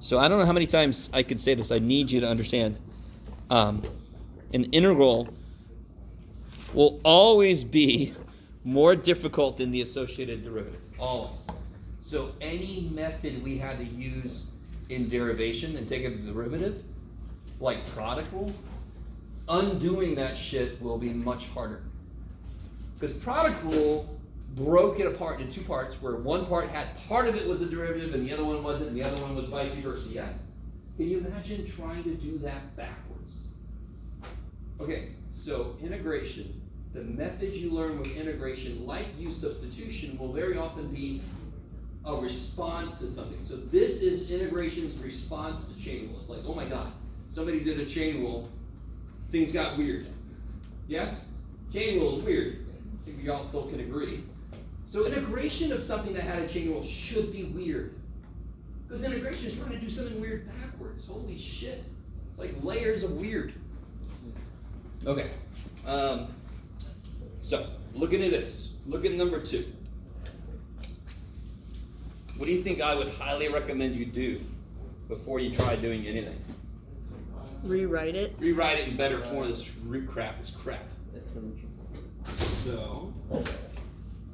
So I don't know how many times I could say this. I need you to understand. An integral will always be more difficult than the associated derivative. Always. So any method we had to use in derivation and taking the derivative, like product rule, undoing that shit will be much harder. Because product rule broke it apart into two parts, where one part had part of it was a derivative and the other one wasn't, and the other one was vice versa, yes? Can you imagine trying to do that backwards? Okay, so integration, the method you learn with integration, like U substitution, will very often be a response to something. So this is integration's response to chain rule. It's like, oh my God, somebody did a chain rule, things got weird. Yes? Chain rule is weird. I think we all still can agree. So integration of something that had a chain rule should be weird. Because integration is trying to do something weird backwards. Holy shit. It's like layers of weird. Okay. So, looking at this. Look at number 2. What do you think I would highly recommend you do before you try doing anything? Rewrite it. Rewrite it in better form. This root crap is crap. So,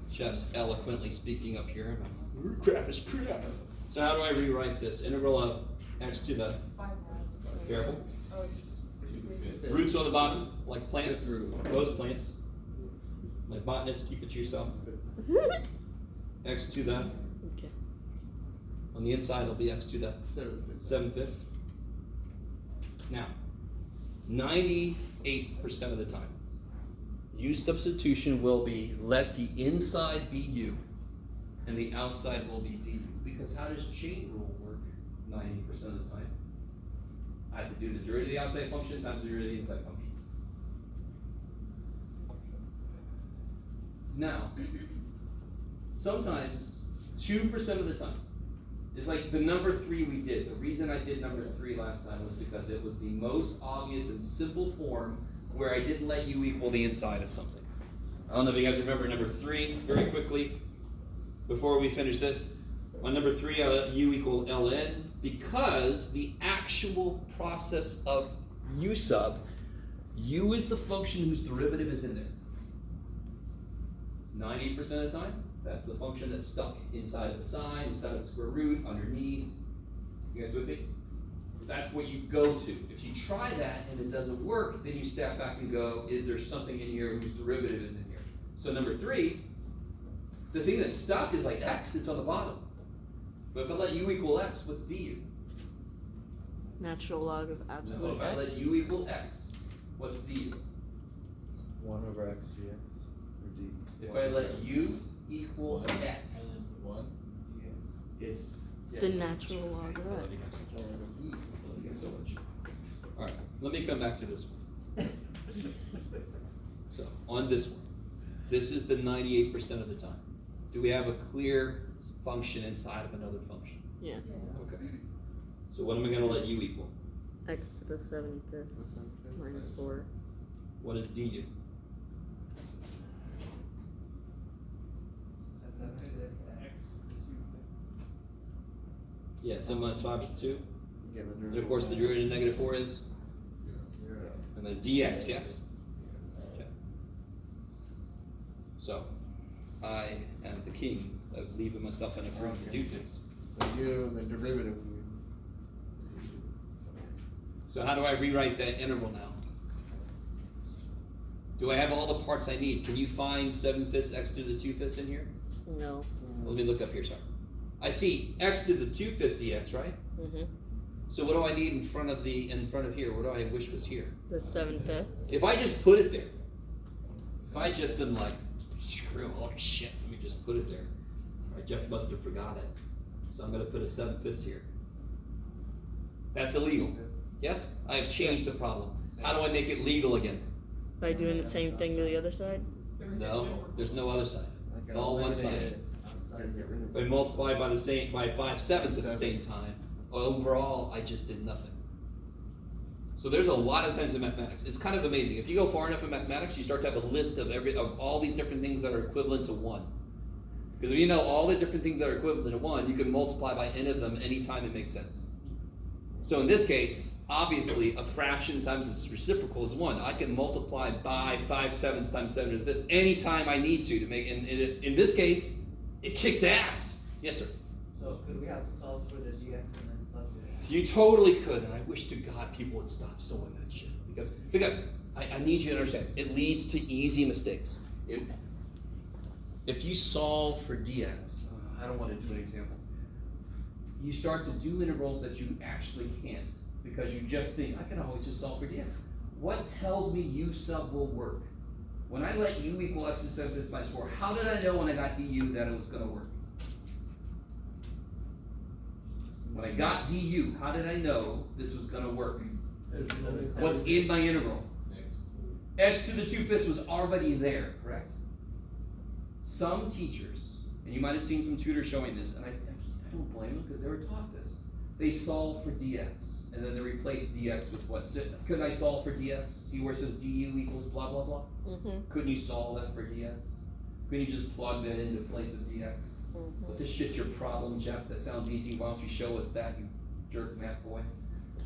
Chef's eloquently speaking up here. Root crap is crap. So how do I rewrite this? Integral of x to the, careful, roots on the bottom, like plants, those plants. Like botanists, keep it to yourself. X to the, Okay. on the inside it'll be x to the 7/5. Now, 98% of the time, U substitution will be let the inside be U and the outside will be du. Because how does chain rule work 90% of the time? I have to do the derivative of the outside function times the derivative of the inside function. Now, sometimes 2% of the time, it's like the number 3 we did. The reason I did number 3 last time was because it was the most obvious and simple form where I didn't let U equal the inside of something. I don't know if you guys remember number 3 very quickly. Before we finish this, on number 3 I let U equal ln because the actual process of U sub, U is the function whose derivative is in there. 98% of the time, that's the function that's stuck inside of the sign, inside of the square root, underneath. You guys with me? That's what you go to. If you try that and it doesn't work, then you step back and go, is there something in here whose derivative is in here? So number 3, the thing that's stuck is like x, it's on the bottom. But if I let U equal x, what's du? Natural log of absolute No, if I let x. U equal x, what's du? 1 over x dx, or d. If I let U equal x, 1. it's The natural log of x. Love you guys so much. Alright, let me come back to this one. So, on this one, this is the 98% of the time. Do we have a clear function inside of another function? Yeah. Okay. So what am I going to let U equal? X to the 7/5 minus 4. What is du? Yeah, 7 minus 5 is 2. And of course the derivative of -4 is? And then dx, yes? Okay. So, I am the king of leaving myself enough room to do things. The derivative. So how do I rewrite that integral now? Do I have all the parts I need? Can you find 7/5 x to the 2/5 in here? No. Let me look up here, sorry. I see x to the 2/5 dx, right? Mm-hmm. So what do I need in front of here? What do I wish was here? The 7/5. If I just put it there, if I just been like, screw all this shit, let me just put it there. Right, Jeff must have forgot it. So I'm gonna put a 7/5 here. That's illegal. Yes? I have changed the problem. How do I make it legal again? By doing the same thing to the other side? No, there's no other side. It's all one side. If I multiply by 5/7 at the same time, overall I just did nothing. So there's a lot of things in mathematics. It's kind of amazing. If you go far enough in mathematics, you start to have a list of all these different things that are equivalent to 1. Because if you know all the different things that are equivalent to 1, you can multiply by n of them anytime it makes sense. So in this case, obviously, a fraction times its reciprocal is 1. I can multiply by 5/7 times 7 to the 5th anytime I need to make, in this case, it kicks ass. Yes, sir. So could we have to solve for the gx and then plug it in? You totally could, and I wish to God people would stop sewing that shit. Because I need you to understand, it leads to easy mistakes. If you solve for dx, I don't want to do an example. You start to do integrals that you actually can't because you just think, I can always just solve for dx. What tells me u sub will work? When I let u equal x to the 7 fifths minus 4, how did I know when I got du that it was going to work? When I got du, how did I know this was going to work? What's in my integral? X to the 2 fifths was already there, correct? Some teachers, and you might have seen some tutors showing this, and I don't blame them because they were taught this. They solve for dx, and then they replace dx with what? So, could I solve for dx? See where it says du equals blah, blah, blah? Couldn't you solve that for dx? Couldn't you just plug that into place of dx? What the shit's your problem, Jeff? That sounds easy. Why don't you show us that, you jerk math boy?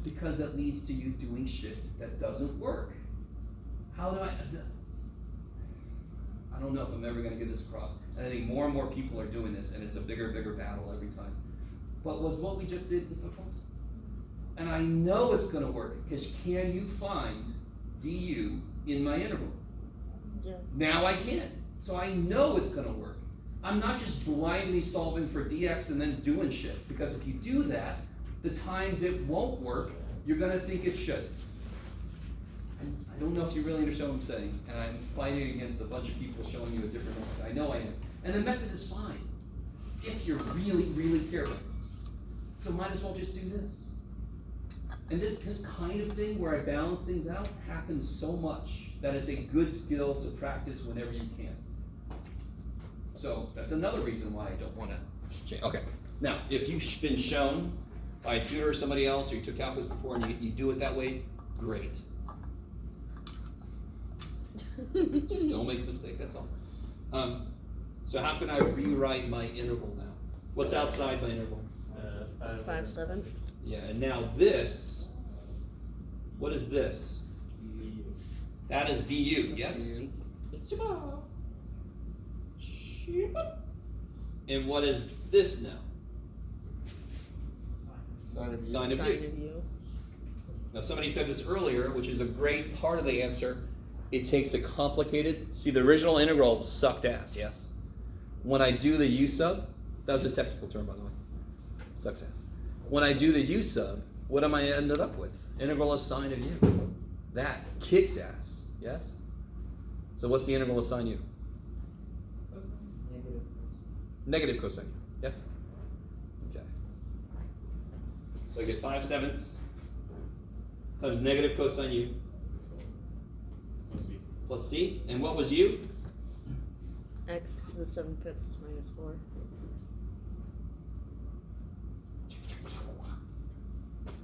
Because that leads to you doing shit that doesn't work. How do I don't know if I'm ever gonna get this across. And I think more and more people are doing this, and it's a bigger battle every time. But was what we just did difficult? And I know it's gonna work, because can you find du in my integral? Yes. Now I can. So I know it's gonna work. I'm not just blindly solving for dx and then doing shit, because if you do that, the times it won't work, you're gonna think it should. I don't know if you really understand what I'm saying, and I'm fighting against a bunch of people showing you a different method. I know I am. And the method is fine, if you're really careful. So might as well just do this. And this kind of thing where I balance things out happens so much that it's a good skill to practice whenever you can. So that's another reason why I don't want to change. Okay, now if you've been shown by a tutor or somebody else, or you took calculus before and you do it that way, great. Just don't make a mistake, that's all. So how can I rewrite my interval now? What's outside my interval? 5/7. Yeah, and now this, what is this? That is du, yes? And what is this now? Sine of u. Now somebody said this earlier, which is a great part of the answer. It takes a complicated, see the original integral sucked ass, yes? When I do the u sub, that was a technical term by the way, sucks ass. When I do the u sub, what am I ended up with? Integral of sine of u. That kicks ass, yes? So what's the integral of sine u? Negative cosine u, yes? Okay. So I get 5/7 times negative cosine u plus c, and what was u? X to the 7 fifths minus 4.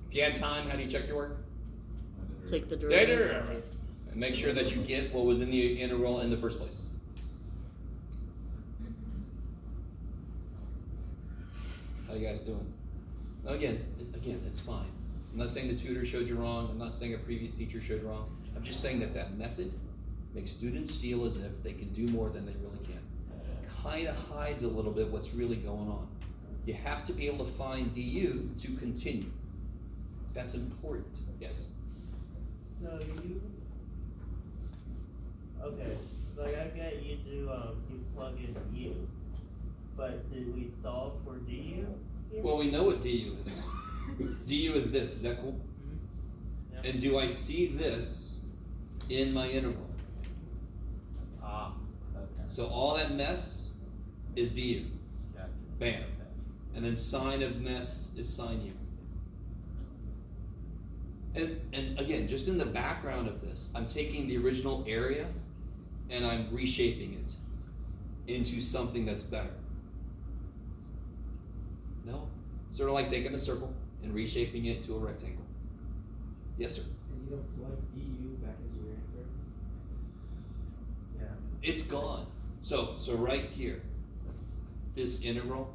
If you had time, how do you check your work? Take the derivative. And make sure that you get what was in the integral in the first place. How you guys doing? Again, it's fine. I'm not saying the tutor showed you wrong. I'm not saying a previous teacher showed you wrong. I'm just saying that method makes students feel as if they can do more than they really can. Kind of hides a little bit what's really going on. You have to be able to find du to continue. That's important. Yes? So okay, like I get you do, you plug in u, but did we solve for du here? Well, we know what du is. Du is this, is that cool? Mm-hmm. Yep. And do I see this in my integral? Okay. So all that mess is du. Gotcha. Bam. Okay. And then sine of mess is sine u. And again, just in the background of this, I'm taking the original area and I'm reshaping it into something that's better. No? Sort of like taking a circle and reshaping it to a rectangle. Yes, sir? And you don't plug du back into your answer? Yeah. It's gone. So right here, this integral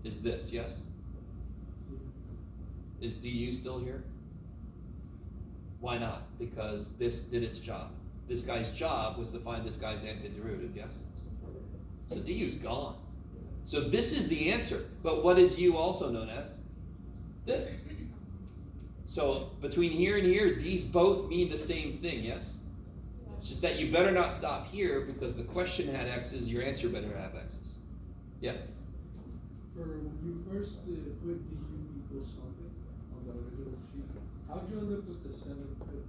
is this, yes? Is du still here? Why not? Because this did its job. This guy's job was to find this guy's antiderivative, yes? So du's gone. So this is the answer. But what is u also known as? This. So between here and here, these both mean the same thing, yes? It's just that you better not stop here because the question had x's, your answer better have x's. Yeah? For when you first put du equals something on the original sheet, how'd you end up with the 7/5?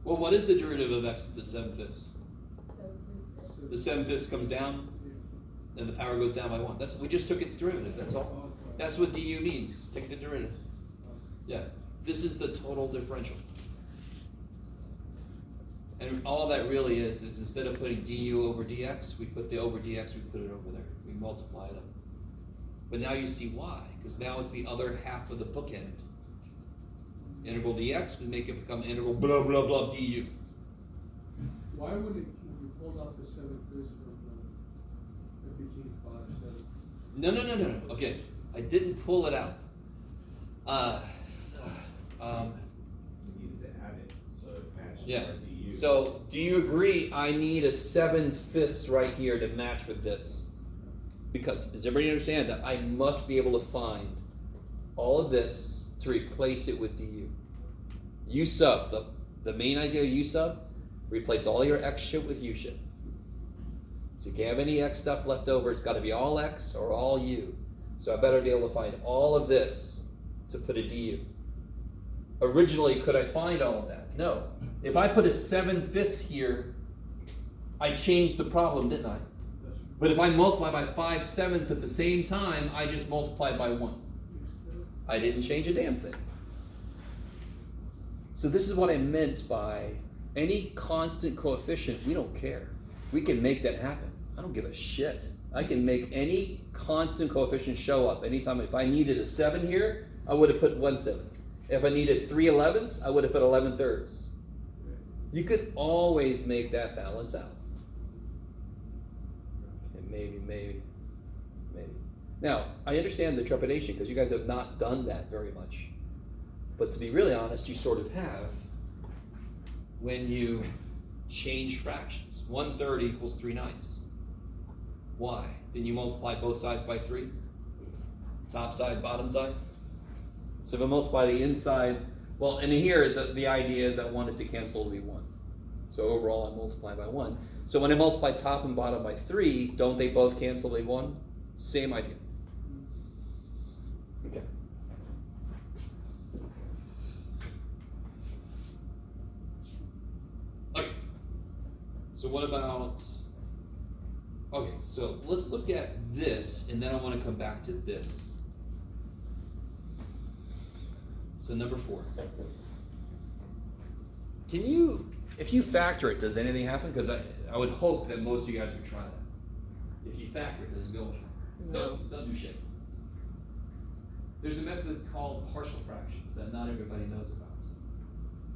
Well, what is the derivative of x with the 7/5? The 7/5 comes down, and the power goes down by 1. We just took its derivative, that's all. That's what du means, take the derivative. Yeah, this is the total differential. And all that really is instead of putting du over dx, we put the over dx, we put it over there. We multiply it up. But now you see why, because now it's the other half of the bookend. Integral dx, we make it become integral blah blah blah du. Why would it, when you pulled out the 7/5 from it became 5/7? No. Okay, I didn't pull it out. You needed to add it, so it matched Yeah. with the EU. So, do you agree I need a 7/5 right here to match with this? Because, does everybody understand that I must be able to find all of this to replace it with du? U sub, the main idea of U sub, replace all your x shit with U shit. So you can't have any x stuff left over, it's gotta be all x or all U. So I better be able to find all of this to put a du. Originally, could I find all of that? No. If I put a 7/5 here, I changed the problem, didn't I? But if I multiply by 5/7 at the same time, I just multiplied by 1. I didn't change a damn thing. So this is what I meant by any constant coefficient, we don't care. We can make that happen. I don't give a shit. I can make any constant coefficient show up anytime. If I needed a 7 here, I would have put 1/7. If I needed 3 11ths, I would have put 11/3. You could always make that balance out. And maybe. Now, I understand the trepidation because you guys have not done that very much. But to be really honest, you sort of have when you change fractions. 1/3 equals 3/9. Why? Didn't you multiply both sides by 3? Top side, bottom side? So if I multiply the inside, well, and here the idea is I want it to cancel to be 1. So overall I multiply by 1. So when I multiply top and bottom by 3, don't they both cancel to be 1? Same idea. Okay. Okay. So what about, okay, so let's look at this, and then I want to come back to this. So number 4. Can you, if you factor it, does anything happen? Because I would hope that most of you guys would try that. If you factor it, does it go anywhere? No. Don't do shit. There's a method called partial fractions that not everybody knows about.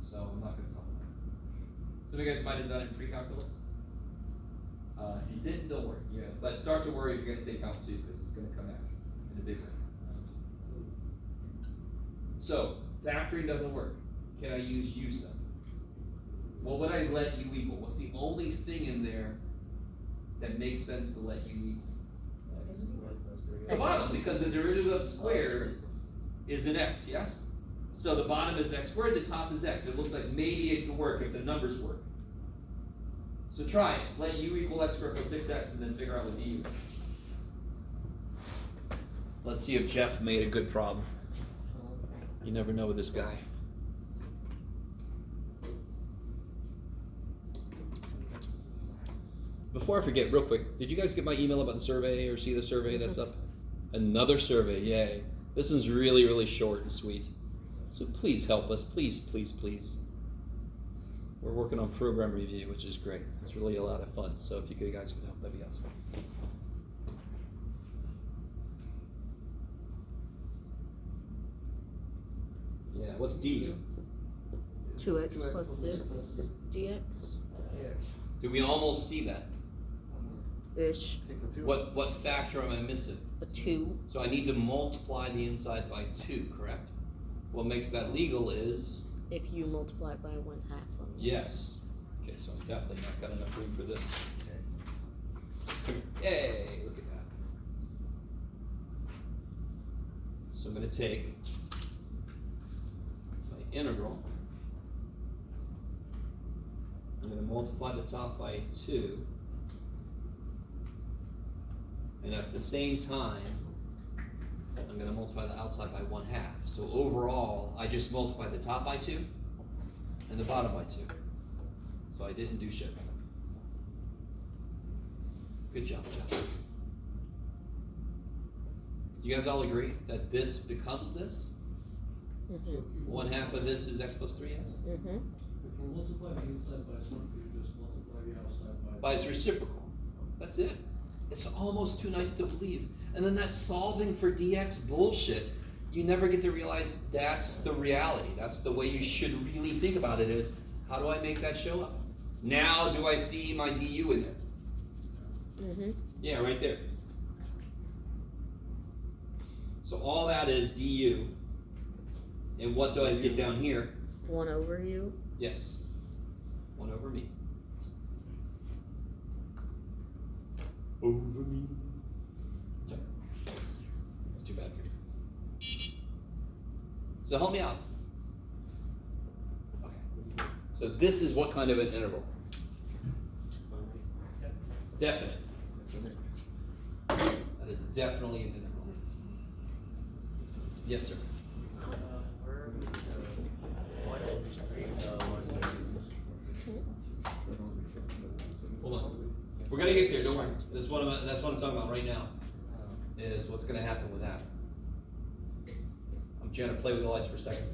So I'm not going to talk about it. Some of you guys might have done it in pre-calculus. If you didn't, don't worry. Yeah, but start to worry if you're going to say count 2 because it's going to come out in a big way. So factoring doesn't work. Can I use U sub? Well, when I let U equal, what's the only thing in there that makes sense to let U equal? The bottom, because the derivative of squared is an x, yes? So the bottom is x squared, the top is x. It looks like maybe it could work if the numbers work. So try it. Let u equal x squared plus 6x and then figure out what du is. Let's see if Jeff made a good problem. You never know with this guy. Before I forget, real quick, did you guys get my email about the survey or see the survey that's up? Another survey, yay. This one's really, really short and sweet. So please help us, please. We're working on program review, which is great. It's really a lot of fun. So if you guys could help, that'd be awesome. Yeah, what's du? 2x plus 6 dx? Do we almost see that? Ish. What factor am I missing? A 2. So I need to multiply the inside by 2, correct? what makes that legal is If you multiply it by 1/2 on the yes. Okay, so I'm definitely not got enough room for this. Yay, look at that. So I'm gonna take my integral. I'm gonna multiply the top by 2. And at the same time, I'm gonna multiply the outside by 1/2. So overall, I just multiplied the top by 2 and the bottom by 2. So I didn't do shit. Good job, Jeff. You guys all agree that this becomes this? Mhm. 1/2 of this is x plus 3, yes? Mhm. If you multiply the inside by something, you just multiply the outside By its reciprocal. That's it. It's almost too nice to believe. And then that solving for dx bullshit, you never get to realize that's the reality. That's the way you should really think about it is, how do I make that show up? Now do I see my du in there? Mhm. Yeah, right there. So all that is du. And what do I get down here? 1 over you. Yes. 1 over me. Over me. Sorry. That's too bad for you. So help me out. Okay. So this is what kind of an interval? Definite. That is definitely an interval. Yes, sir. Where are we, 1 and 3, 1. Hold on. We're gonna get there. Don't worry. That's what I'm talking about right now. Is what's gonna happen with that. I'm trying to play with the lights for a second.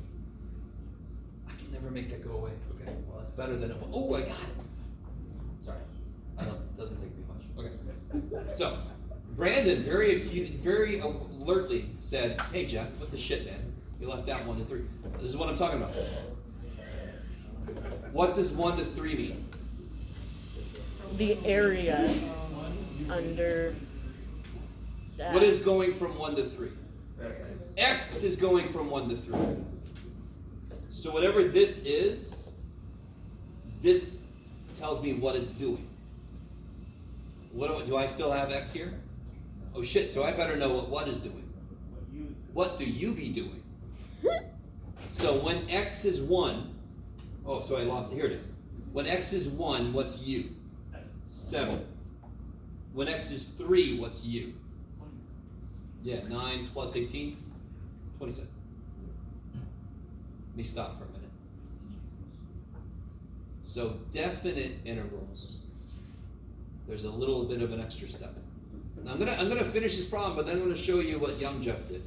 I can never make that go away. Okay. Well, that's better than it was. Oh, I got it. Sorry. Doesn't take me much. Okay. So, Brandon very alertly said, "Hey Jeff, what the shit, man? You left out 1 to 3." This is what I'm talking about. What does 1 to 3 mean? The area under that. What is going from 1 to 3? X is going from 1 to 3. So whatever this is, this tells me what it's doing. What do I still have X here? Oh shit, so I better know what is doing. What do you be doing? So when X is 1, oh, so I lost it. Here it is. When X is 1, what's U? 7. When X is 3, what's U? Yeah, 9 plus 18, 27. Let me stop for a minute. So definite integrals, there's a little bit of an extra step. Now I'm gonna finish this problem, but then I'm gonna show you what young Jeff did.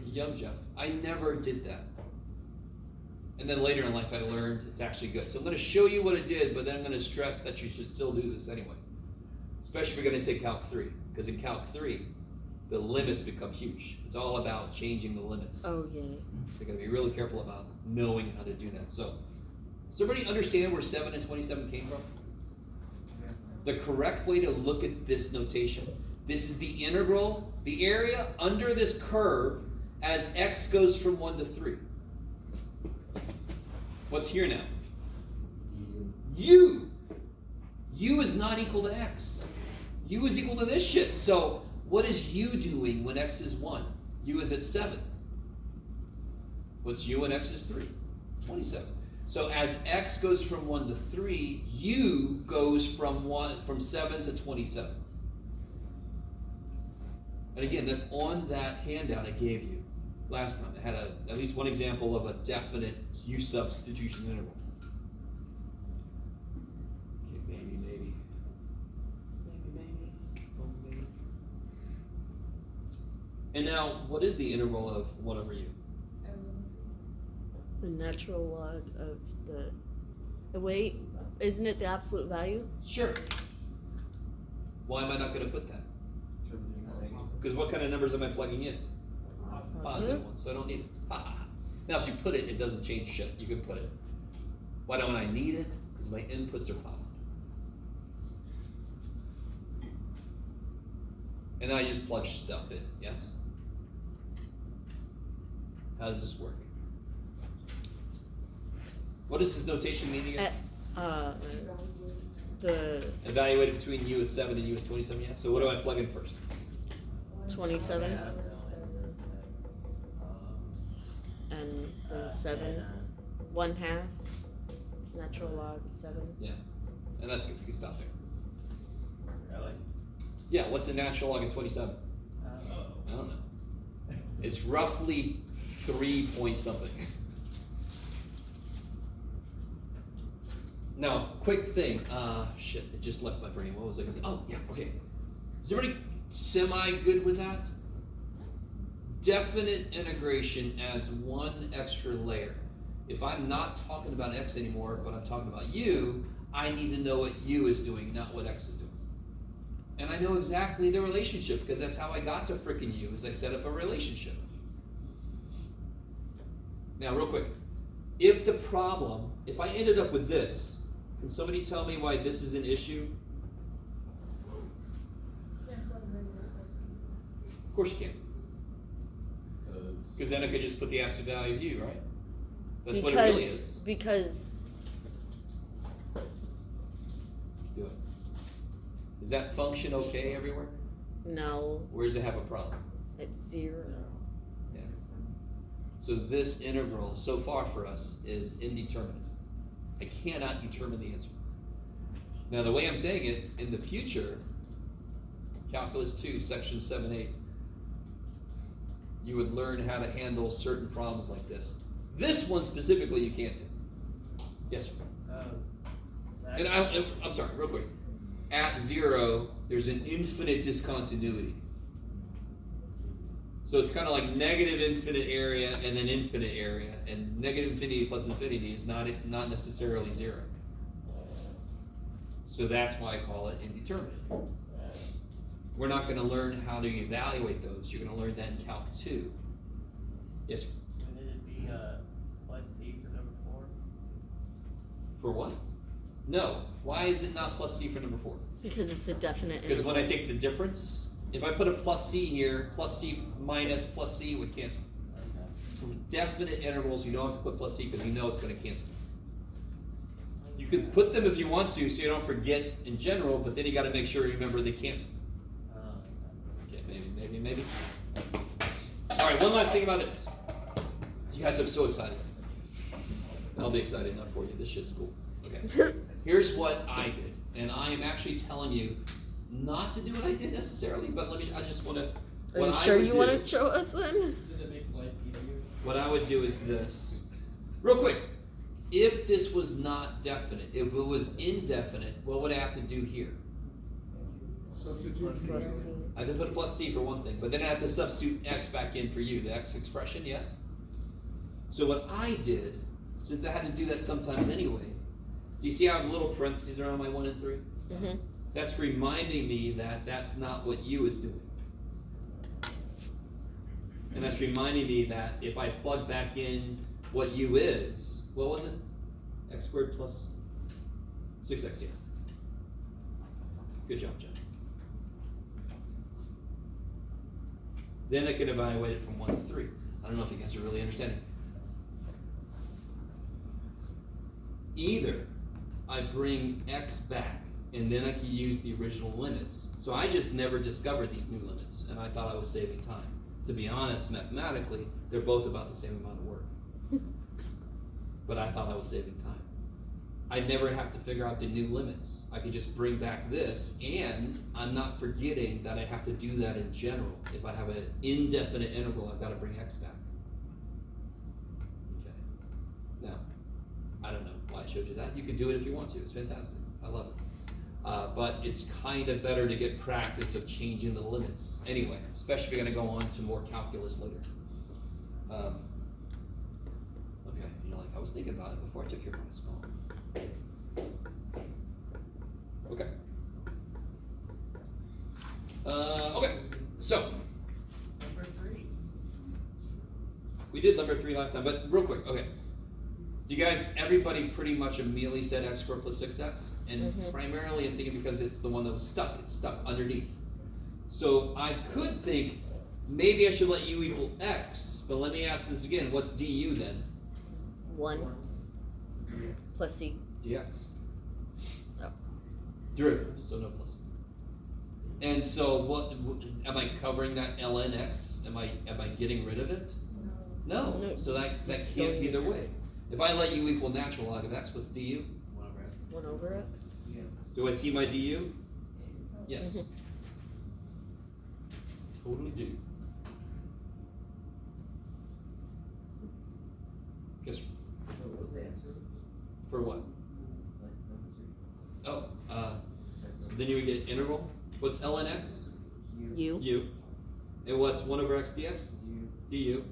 Young Jeff, I never did that. And then later in life I learned it's actually good. So I'm gonna show you what I did, but then I'm gonna stress that you should still do this anyway. Especially if you're gonna take Calc 3, because in Calc 3, the limits become huge. It's all about changing the limits. Oh yeah. So you gotta be really careful about knowing how to do that. So, does everybody understand where 7 and 27 came from? The correct way to look at this notation. This is the integral, the area under this curve as x goes from 1 to 3. What's here now? U. U is not equal to x. U is equal to this shit. So, what is u doing when x is 1? U is at 7. What's u when x is 3? 27. So as x goes from 1 to 3, u goes from 7 to 27. And again, that's on that handout I gave you last time. It had at least one example of a definite u substitution interval. Okay, maybe. Oh, maybe. And now, what is the integral of 1 over u? The natural log of the. Wait, isn't it the absolute value? Sure. Why am I not going to put that? Because what kind of numbers am I plugging in? Positive ones, so I don't need it. Now, if you put it, it doesn't change shit. You can put it. Why don't I need it? Because my inputs are positive. And I just plug stuff in, yes? How does this work? What does this notation mean again? The Evaluated between U is 7 and U is 27, yeah? So what do I plug in first? 27 and then 7, 1/2, natural log 7. Yeah. And that's good, you can stop there. Really? Yeah, what's the natural log of 27? I don't know. It's roughly 3 point something. Now, quick thing. Shit, it just left my brain. What was I gonna say? Oh, yeah, okay. Is everybody semi good with that? Definite integration adds one extra layer. If I'm not talking about X anymore, but I'm talking about U, I need to know what U is doing, not what X is doing. And I know exactly the relationship because that's how I got to frickin' U, is I set up a relationship. Now, real quick. If I ended up with this, can somebody tell me why this is an issue? Of course you can. Because then I could just put the absolute value of U, right? That's what it really is. Because Do it. Is that function okay everywhere? no, Where does it have a problem? it's 0. Yeah. So this interval, so far for us, is indeterminate. I cannot determine the answer. Now the way I'm saying it, in the future, Calculus 2, section 7-8, you would learn how to handle certain problems like this. This one specifically you can't do. Yes, sir. And I'm sorry, real quick. At 0, there's an infinite discontinuity. So it's kind of like negative infinite area and then infinite area, and negative infinity plus infinity is not necessarily 0. So that's why I call it indeterminate. We're not going to learn how to evaluate those. You're going to learn that in Calc 2. Yes, sir. Wouldn't it be plus C for number 4? For what? No. Why is it not plus C for number 4? Because it's a definite Because interval. when I take the difference, if I put a plus C here, plus C minus plus C would cancel. For definite intervals, you don't have to put plus C because you know it's going to cancel. You can put them if you want to, so you don't forget in general, but then you got to make sure you remember they cancel. Okay, maybe. All right, one last thing about this. You guys, I'm so excited. I'll be excited enough for you. This shit's cool. Okay. Here's what I did, and I am actually telling you not to do what I did necessarily, but I just want to. Are you sure you want to show us then? Does it make life easier? What I would do is this. Real quick. If this was not definite, if it was indefinite, what would I have to do here? Substitute Plus C. I have to put a plus C for one thing, but then I have to substitute X back in for U, the X expression, yes? So what I did, since I had to do that sometimes anyway, do you see how I have little parentheses around my 1 and 3? Mm-hmm. That's reminding me that that's not what U is doing. And that's reminding me that if I plug back in what U is, what was it? X squared plus 6x, yeah. Good job, Jeff. Then I can evaluate it from 1 to 3. I don't know if you guys are really understanding. Either I bring X back and then I can use the original limits. So I just never discovered these new limits and I thought I was saving time. To be honest, mathematically, they're both about the same amount of work. But I thought I was saving time. I never have to figure out the new limits. I can just bring back this, and I'm not forgetting that I have to do that in general. If I have an indefinite interval, I've got to bring X back. Okay. Now, I don't know why I showed you that. You can do it if you want to. It's fantastic. I love it. But it's kind of better to get practice of changing the limits anyway, especially if you're going to go on to more calculus later. Okay, you're like, I was thinking about it before I took your class. Oh. Okay. Okay, so. Number 3. We did number 3 last time, but real quick, okay. Do you guys, everybody pretty much immediately said x squared plus 6x? And primarily I'm thinking because it's the one that was stuck. It's stuck underneath. So I could think maybe I should let u equal x, but let me ask this again. What's du then? 1. plus C. dx. Oh. Derivative, so no plus. And so what, am I covering that ln x? Am I getting rid of it? No, No. so that can't be either way. If I let u equal natural log of x, what's du? 1 over X. Do I see my du? Yes. Mm-hmm. Totally do. Guess So what was the answer? for what? Like, number Oh, so then you would get integral. What's ln x? U. U. And what's 1 over x dx? U, du.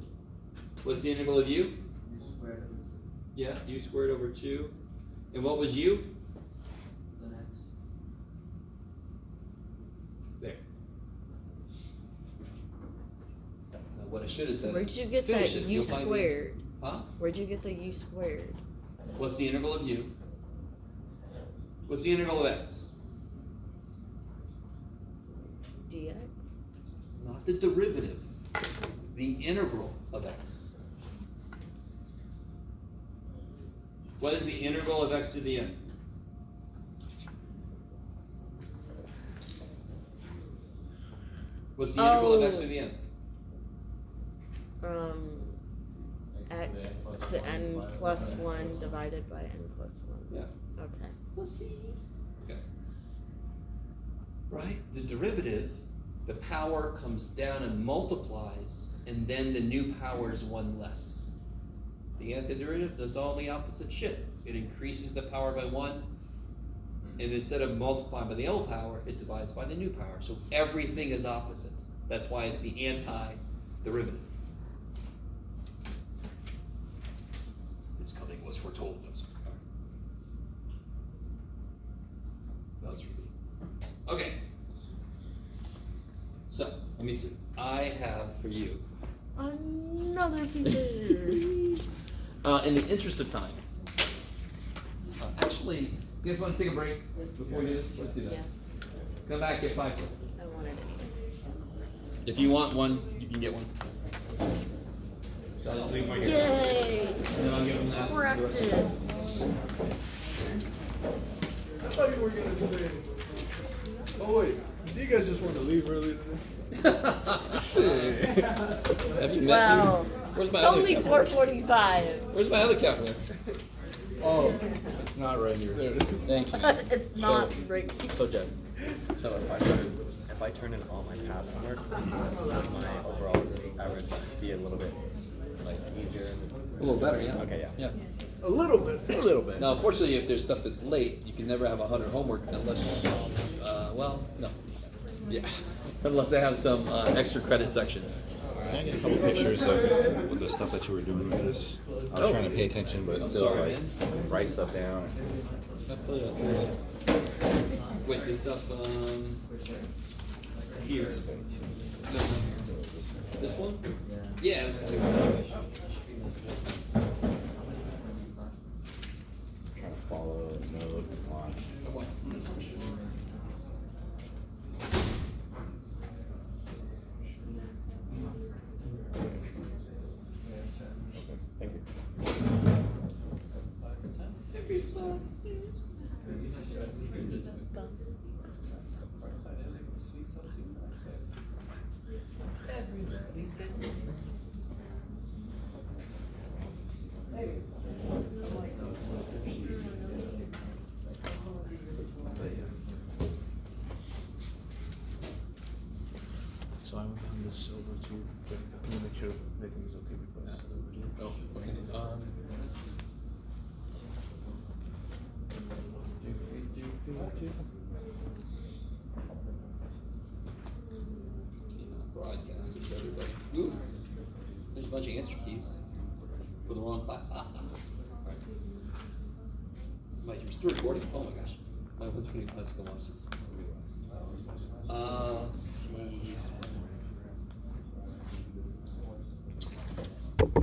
What's the integral of u? U squared over Yeah, u squared over 2. And what was u? then X. There. Now what I should have said Where'd is you get finish that it. U You'll find the answer. squared? Huh? Where'd you get the U squared? What's the integral of u? What's the integral of x? DX? Not the derivative. The integral of x. What is the integral of x to the n? What's the integral of x to the n? X to n plus 1 divided by n plus 1. Yeah. Okay. Let's see. Okay. Right? The derivative, the power comes down and multiplies, and then the new power is 1 less. The antiderivative does all the opposite shit. It increases the power by 1, and instead of multiplying by the old power, it divides by the new power. So everything is opposite. That's why it's the anti-derivative. It's coming was foretold. That was for me. Okay. So, let me see. I have for you, Another paper. in the interest of time, actually, you guys want to take a break before we do this? Let's do that. Yeah, Come back, get 5 foot. I wanted it. If you want one, you can get one. So I'll just leave my here. Yay! And then I'll give them that. for the rest of the- Practice. I thought you were gonna say. Oh wait, do you guys just want to leave early today? Have you met Well, me? Where's my it's other only calculator? 4:45. Where's my other calculator? Oh, it's not right here. There it is. Thank you. It's not right. So Jeff. So if I turn in all my past homework, would my overall average be a little bit like easier? A little better, yeah. Okay, yeah. Yeah. A little bit. Now, unfortunately, if there's stuff that's late, you can never have 100 homework unless, well, no. Yeah. Unless they have some extra credit sections. Can I get a couple pictures of the stuff that you were doing? Because I was trying to pay attention, but still Sorry, like man. write stuff down. Wait, this stuff, here. No, no. This one? Yeah, this is Trying to follow, note, watch. Thank you. So I went down this over to, can you make sure everything is okay before that? Oh, okay. Broadcasters, everybody. Ooh, there's a bunch of answer keys for the wrong class. Mike, you're still recording? Oh my gosh. My 125 is gonna watch this. Let's see.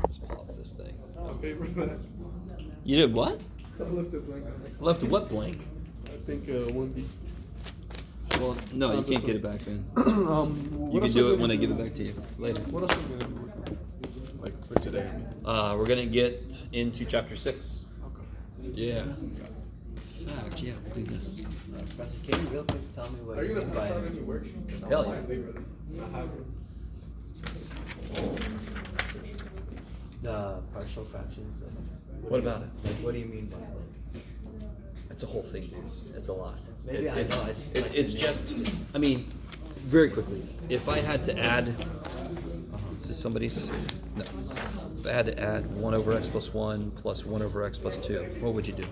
Let's pause this thing. Paper back. You did what? I left it blank. Left what blank? I think 1B. Well, no, you can't get it back, man. What You can else do are it when I we give it gonna back to you later. do? What else are we gonna do? Like for today, I mean. We're gonna get into chapter 6. Okay. Yeah. Fact, yeah, we'll do this. Professor, can you real quick tell me what Are you you gonna mean pass by out any worksheets? Hell yeah. I have them. the partial fractions? What about it? Like, what do you mean by like? It's a whole thing, dude. It's a lot. Maybe I know, I just like it's the just. I mean, very quickly. If I had to add, is this somebody's? No. If I had to add 1 over x plus 1 plus 1 over x plus 2, what would you do?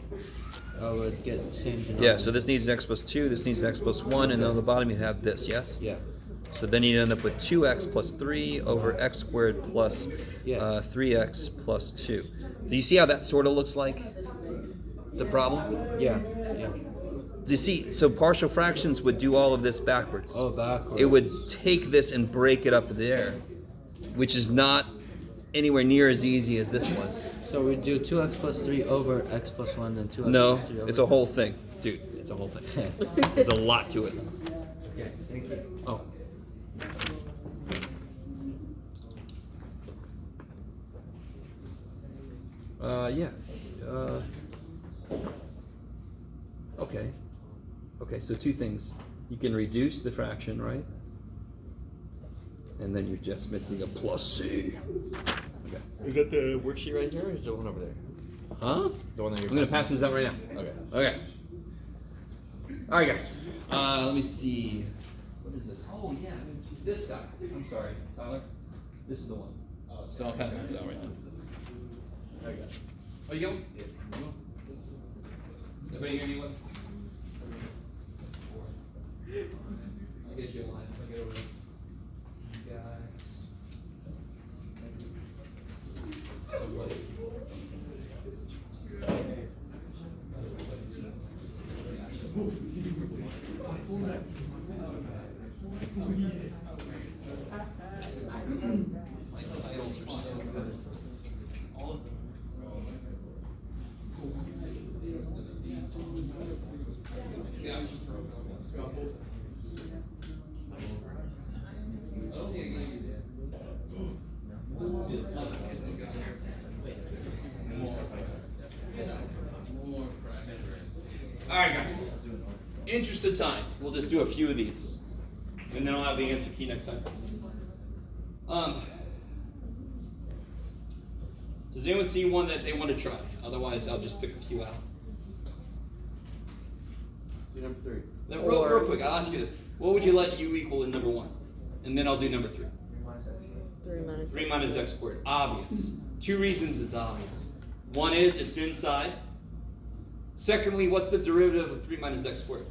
I would get the same denominator. Yeah. So this needs an x plus 2. This needs an x plus 1, and then on the bottom you have this. Yes. Yeah. So then you end up with 2x plus 3 over x squared plus Yeah. 3x plus 2. Do you see how that sort of looks like the problem? Yeah. Yeah. Do you see? So partial fractions would do all of this backwards. Oh, backwards. It would take this and break it up there, which is not anywhere near as easy as this was. So we do 2x plus 3 over x plus 1, then 2x No, plus 3 over. it's a whole thing. Dude, it's a whole thing. There's a lot to it. Okay, thank you. Oh. Yeah. Okay. Okay, so two things. You can reduce the fraction, right? And then you're just missing a plus C. Okay. Is that the worksheet right here, or is the one over there? Huh? The one that you're I'm gonna pass this out right now. Okay. Okay. All right, guys. Let me see. What is this? Oh yeah, this guy. I'm sorry, Tyler. This is the one. So I'll pass this out right now. Okay. Oh, you go? Everybody hear me? What? I'll get you a line. So I'll get over there. You guys. Somebody. My titles are so good. All of them. Yeah. I don't think I gave you that. More practice. All right, guys. Interest of time, we'll just do a few of these, and then I'll have the answer key next time. Does anyone see one that they want to try? Otherwise, I'll just pick a few out. Do number 3. Now, real quick, I'll ask you this: what would you let u equal in number 1? And then I'll do number 3. 3 minus x squared. Obvious. 2 reasons it's obvious. One is it's inside. Secondly, what's the derivative of 3 minus x squared?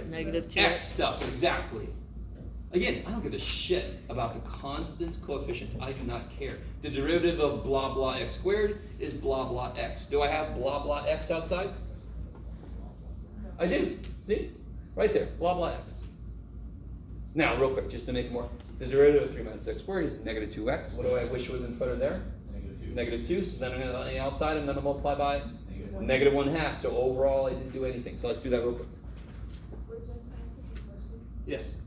Negative 2x. X stuff, exactly. Again, I don't give a shit about the constant coefficient. I do not care. The derivative of blah blah x squared is blah blah x. Do I have blah blah x outside? I do. See? Right there, blah blah x. Now, real quick, just to make more. The derivative of 3 minus x squared is negative 2x. What do I wish was in front of there? Negative 2. So then I'm going to, on the outside, I'm going to multiply by negative 1/2. So overall, I didn't do anything. So let's do that real quick. Wait, Jen, can I ask you a question? Yes.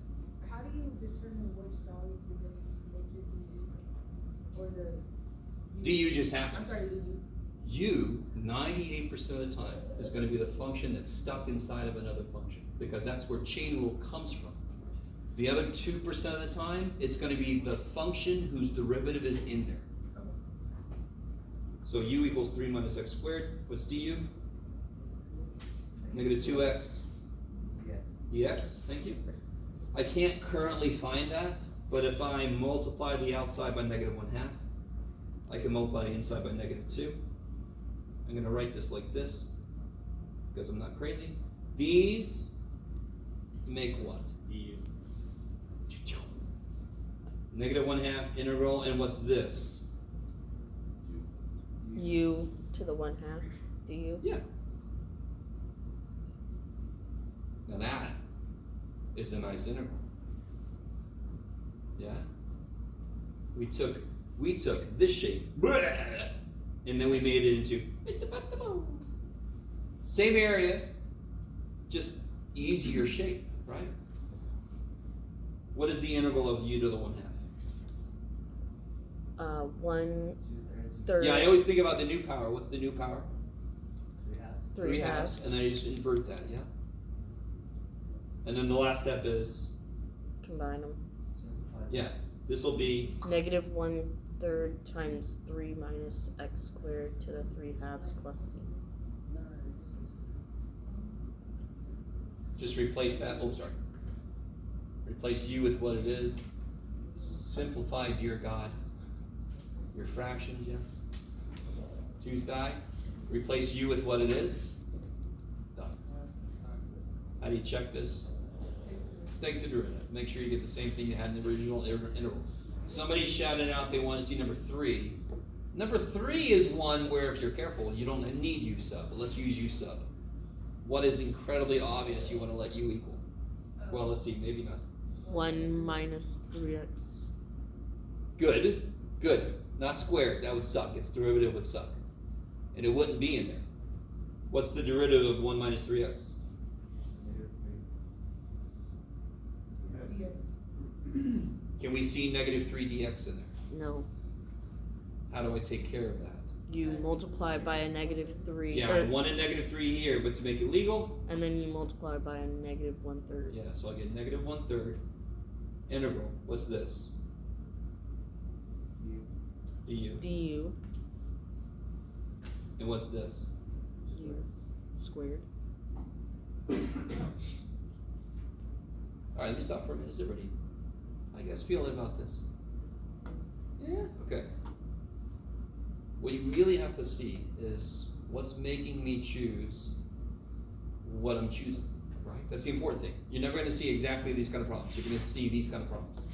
How do you determine which value you're going to make your du? Or the du just I'm happens. sorry, the u. U, 98% of the time, is going to be the function that's stuck inside of another function, because that's where chain rule comes from. The other 2% of the time, it's going to be the function whose derivative is in there. So u equals 3 minus x squared. What's du? Negative 2x dx. Thank you. I can't currently find that, but if I multiply the outside by negative 1/2, I can multiply the inside by negative 2. I'm going to write this like this, because I'm not crazy. These make what? Negative 1/2 integral, and what's this? U to the 1/2 du. Yeah. Now that is a nice integral. Yeah. We took this shape, and then we made it into same area, just easier shape, right? What is the integral of u to the 1/2? 1/3. Yeah, I always think about the new power. What's the new power? 3 halves. and then you just invert that, yeah? And then the last step is, Combine them. yeah, this will be, Negative 1/3 times 3 minus x squared to the 3 halves plus c. just replace that, oh, sorry. Replace u with what it is. Simplify, dear God. Your fractions, yes. Tuesday. Replace u with what it is. Done. How do you check this? Take the derivative. Make sure you get the same thing you had in the original interval. Somebody shouted out they want to see number 3. Number 3 is one where, if you're careful, you don't need u sub, but let's use u sub. What is incredibly obvious you want to let u equal? Well, let's see, maybe not. 1 minus 3x. Good, good. Not squared, that would suck. Its derivative would suck. And it wouldn't be in there. What's the derivative of 1 minus 3x? Can we see negative 3 dx in there? No. How do I take care of that? You multiply by a negative 3. Yeah, I want a negative 3 here, but to make it legal, And then you multiply by a negative 1/3. yeah, so I get negative 1/3 integral. What's this? du. du And what's this? u squared. Alright, let me stop for a minute. Is everybody, I guess, feeling about this? Yeah. Okay. What you really have to see is what's making me choose what I'm choosing, right? That's the important thing. You're never going to see exactly these kind of problems. You're going to see these kind of problems.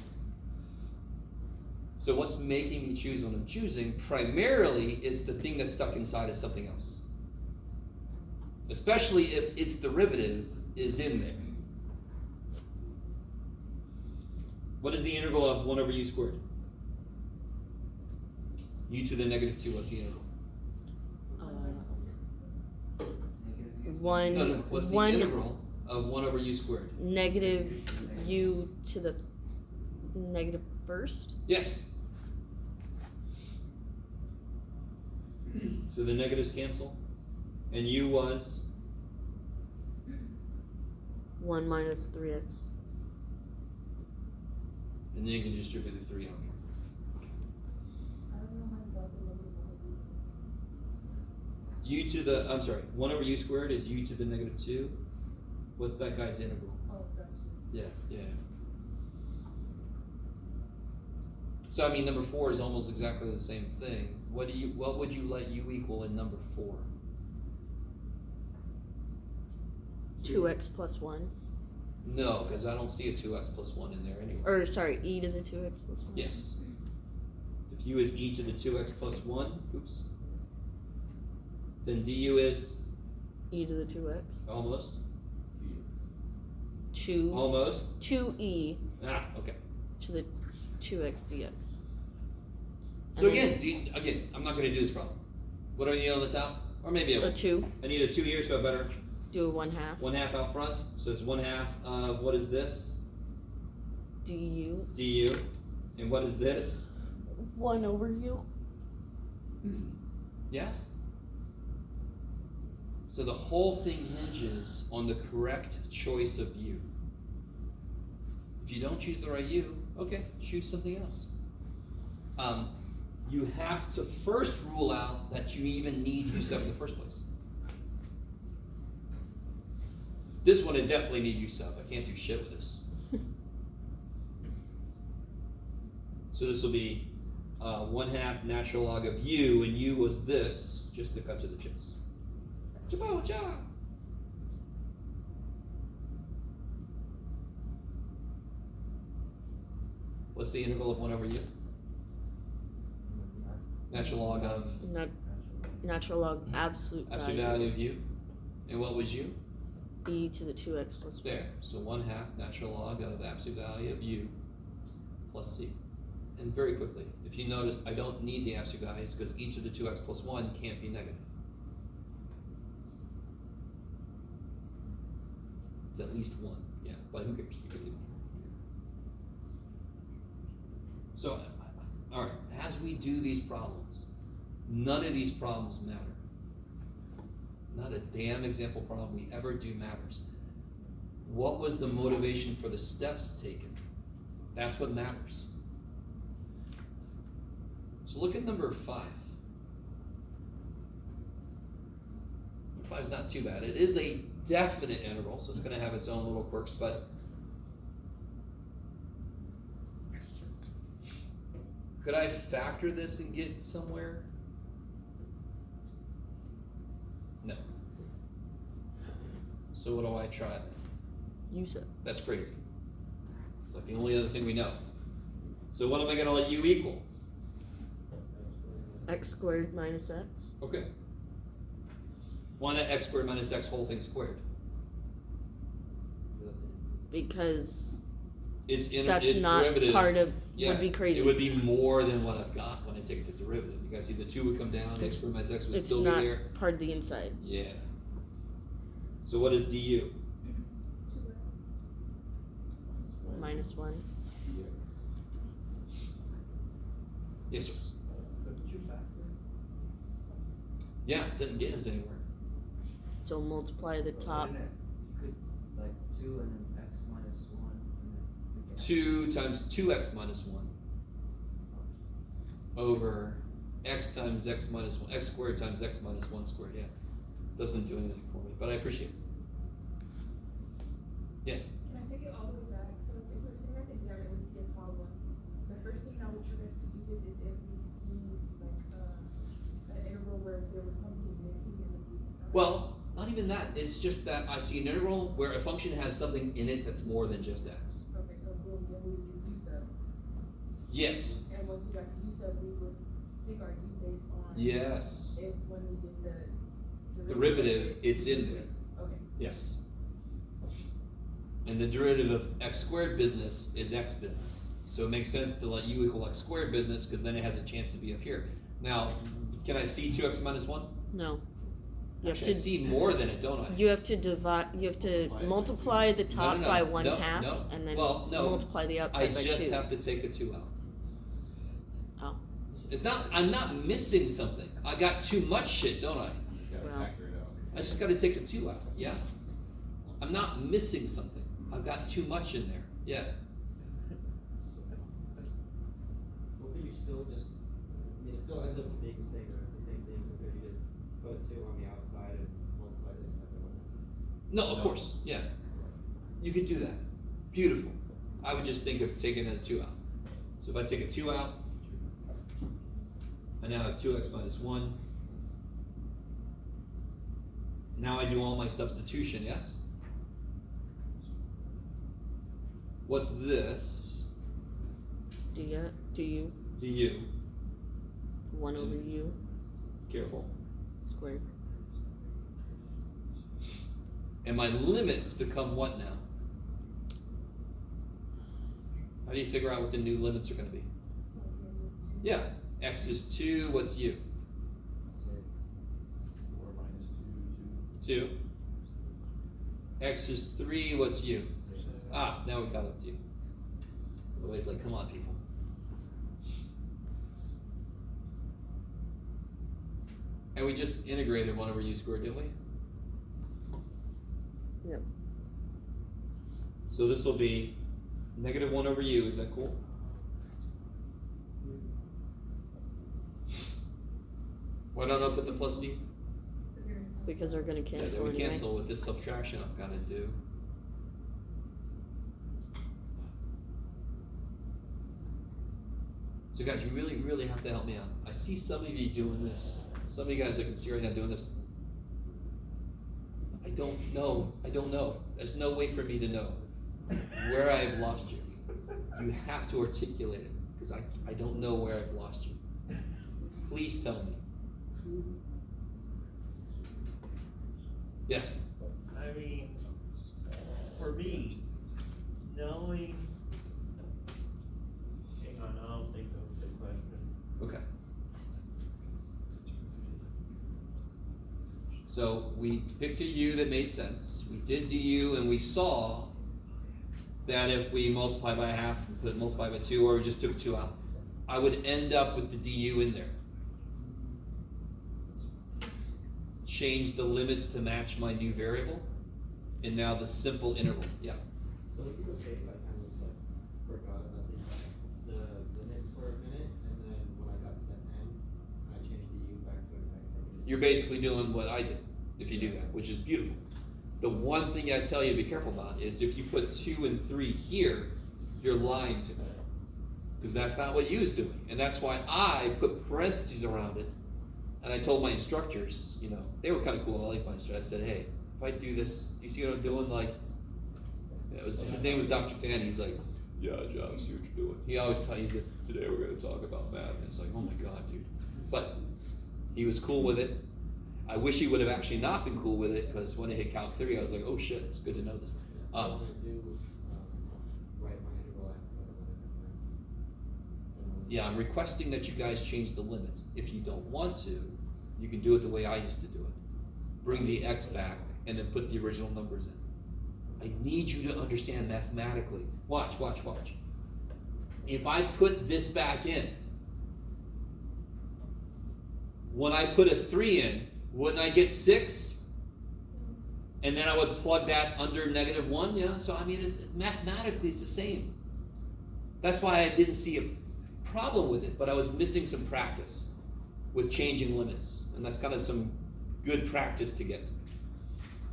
So what's making me choose what I'm choosing primarily is the thing that's stuck inside of something else. Especially if its derivative is in there. What is the integral of 1 over u squared? U to the negative 2, what's the integral? One. No, what's the integral of 1 over u squared? Negative u to the negative first. Yes. So the negatives cancel. And u was? 1 minus 3x. And then you can distribute the 3 on. I don't know how you got the negative 1. U to the, I'm sorry, 1 over u squared is u to the negative 2. What's that guy's integral? Oh, gotcha. Yeah. So I mean, number 4 is almost exactly the same thing. What would you let u equal in number 4? 2x plus 1. No, because I don't see a 2x plus 1 in there anyway. Or, sorry, e to the 2x plus 1. Yes. If u is e to the 2x plus 1, oops. Then du is E to the 2x. almost. 2. Almost. 2e Ah, okay. to the 2x dx. So And again, I'm not going to do this problem. What do I need on the top? Or maybe I A will. 2. I need a 2 here, so I better Do a 1/2. 1/2 out front. So it's 1/2 of, what is this? du. Du. And what is this? 1 over u. Yes? So the whole thing hinges on the correct choice of u. If you don't choose the right u, okay, choose something else. You have to first rule out that you even need u7 in the first place. This one, I definitely need u7. I can't do shit with this. So this will be 1/2 natural log of u, and u was this, just to cut to the chase. Cha-bow-cha! What's the integral of 1 over u? Natural log of Natural log absolute absolute value. value of u. And what was u? E to the 2x plus 1. There. So 1/2 natural log of absolute value of u plus c. And very quickly, if you notice, I don't need the absolute values because each of the 2x plus 1 can't be negative. It's at least 1. Yeah, but who cares? You could do it. So, all right, as we do these problems, none of these problems matter. not a damn example problem we ever do matters. What was the motivation for the steps taken? That's what matters. So look at number 5. 5 is not too bad. It is a definite integral, so it's going to have its own little quirks, but could I factor this and get somewhere? No. So what do I try then? Use it. That's crazy. It's like the only other thing we know. So what am I going to let u equal? X squared minus x. Okay. Why not x squared minus x whole thing squared? Because It's that's not derivative. part of, Yeah, would be crazy. It would be more than what I've got when I take the derivative. You guys see the 2 would come down, x squared minus x would It's still not be there. part of the inside. Yeah. So what is du? Minus 1. Yes, sir. Couldn't you factor? Yeah, it doesn't get us anywhere. So multiply the top. Wouldn't it? You could, like, 2 and then x minus 1, and then we can. 2 times 2x minus 1 over x times x minus 1, x squared times x minus 1 squared, yeah. Doesn't do anything for me, but I appreciate it. Yes? Can I take it all the way back? So if we're sitting at the exam and we see a problem, the first thing I would trigger us to do this is if we see like an interval where there was something missing in the group. Well, not even that. It's just that I see an integral where a function has something in it that's more than just x. Okay, so boom, then we would do u sub. Yes. And once we got to u sub, we would pick our u based on Yes. if when we did the Derivative, it's in there. Okay. Yes. And the derivative of x squared business is x business. So it makes sense to let u equal x squared business because then it has a chance to be up here. Now, can I see 2x minus 1? No. You have Actually, I to see more than it, don't I? You have to divide. You have to multiply the top no, by no, 1 no, half, no. and then Well, no. multiply the I outside by just 2. have to take a 2 out. Oh. It's not, I'm not missing something. I got too much shit, don't I? Well. I just gotta take a 2 out, yeah. I'm not missing something. I've got too much in there, yeah. Well, but you still just, it still ends up being the same thing, so could you just put a 2 on the outside and multiply the inside by 1? No, of course, yeah. You could do that. Beautiful. I would just think of taking a 2 out. So if I take a 2 out, I now have 2x minus 1. Now I do all my substitution, yes? What's this? Do you? du. 1 over u Careful. squared. And my limits become what now? How do you figure out what the new limits are going to be? Yeah, x is 2, what's u? 4 minus 2, 2. X is 3, what's u? Ah, now we got up to you. Otherwise, like, come on, people. And we just integrated 1 over u squared, didn't we? Yep. So this will be negative 1 over u, is that cool? Why don't I put the plus c? Because they're gonna Yeah, cancel then we anyway. cancel with this subtraction I've got to do. So guys, you really, really have to help me out. I see some of you doing this. Some of you guys I can see right now doing this. I don't know. There's no way for me to know where I've lost you. You have to articulate it, because I don't know where I've lost you. Please tell me. Yes? I mean, for me, knowing, hang on, I don't think of the question. Okay. So we picked a u that made sense. We did du, and we saw that if we multiply by half, we put multiply by 2, or we just took 2 out, I would end up with the du in there. change the limits to match my new variable, and now the simple interval, yeah. So if you okay if I kind of just like forgot about the limits for a minute, and then when I got to the end, I changed the U back to an X. I can just- You're basically doing what I did, if you do that, which is beautiful. The one thing I tell you to be careful about is if you put 2 and 3 here, you're lying to me. Because that's not what you was doing. And that's why I put parentheses around it. And I told my instructors, you know, they were kind of cool. I like my instructors. I said, hey, if I do this, do you see what I'm doing? Like, his name was Dr. Fan. He's like, yeah, John, I see what you're doing. He always tells you, today we're going to talk about math. And it's like, oh my God, dude. But he was cool with it. I wish he would have actually not been cool with it, because when I hit count 3, I was like, oh shit, it's good to know this. So when I do write my integral, I have to put the limits in there. Yeah, I'm requesting that you guys change the limits. If you don't want to, you can do it the way I used to do it. Bring the x back and then put the original numbers in. I need you to understand mathematically. Watch. If I put this back in, when I put a 3 in, wouldn't I get 6? And then I would plug that under -1, yeah? So I mean, mathematically it's the same. That's why I didn't see a problem with it, but I was missing some practice with changing limits. And that's kind of some good practice to get.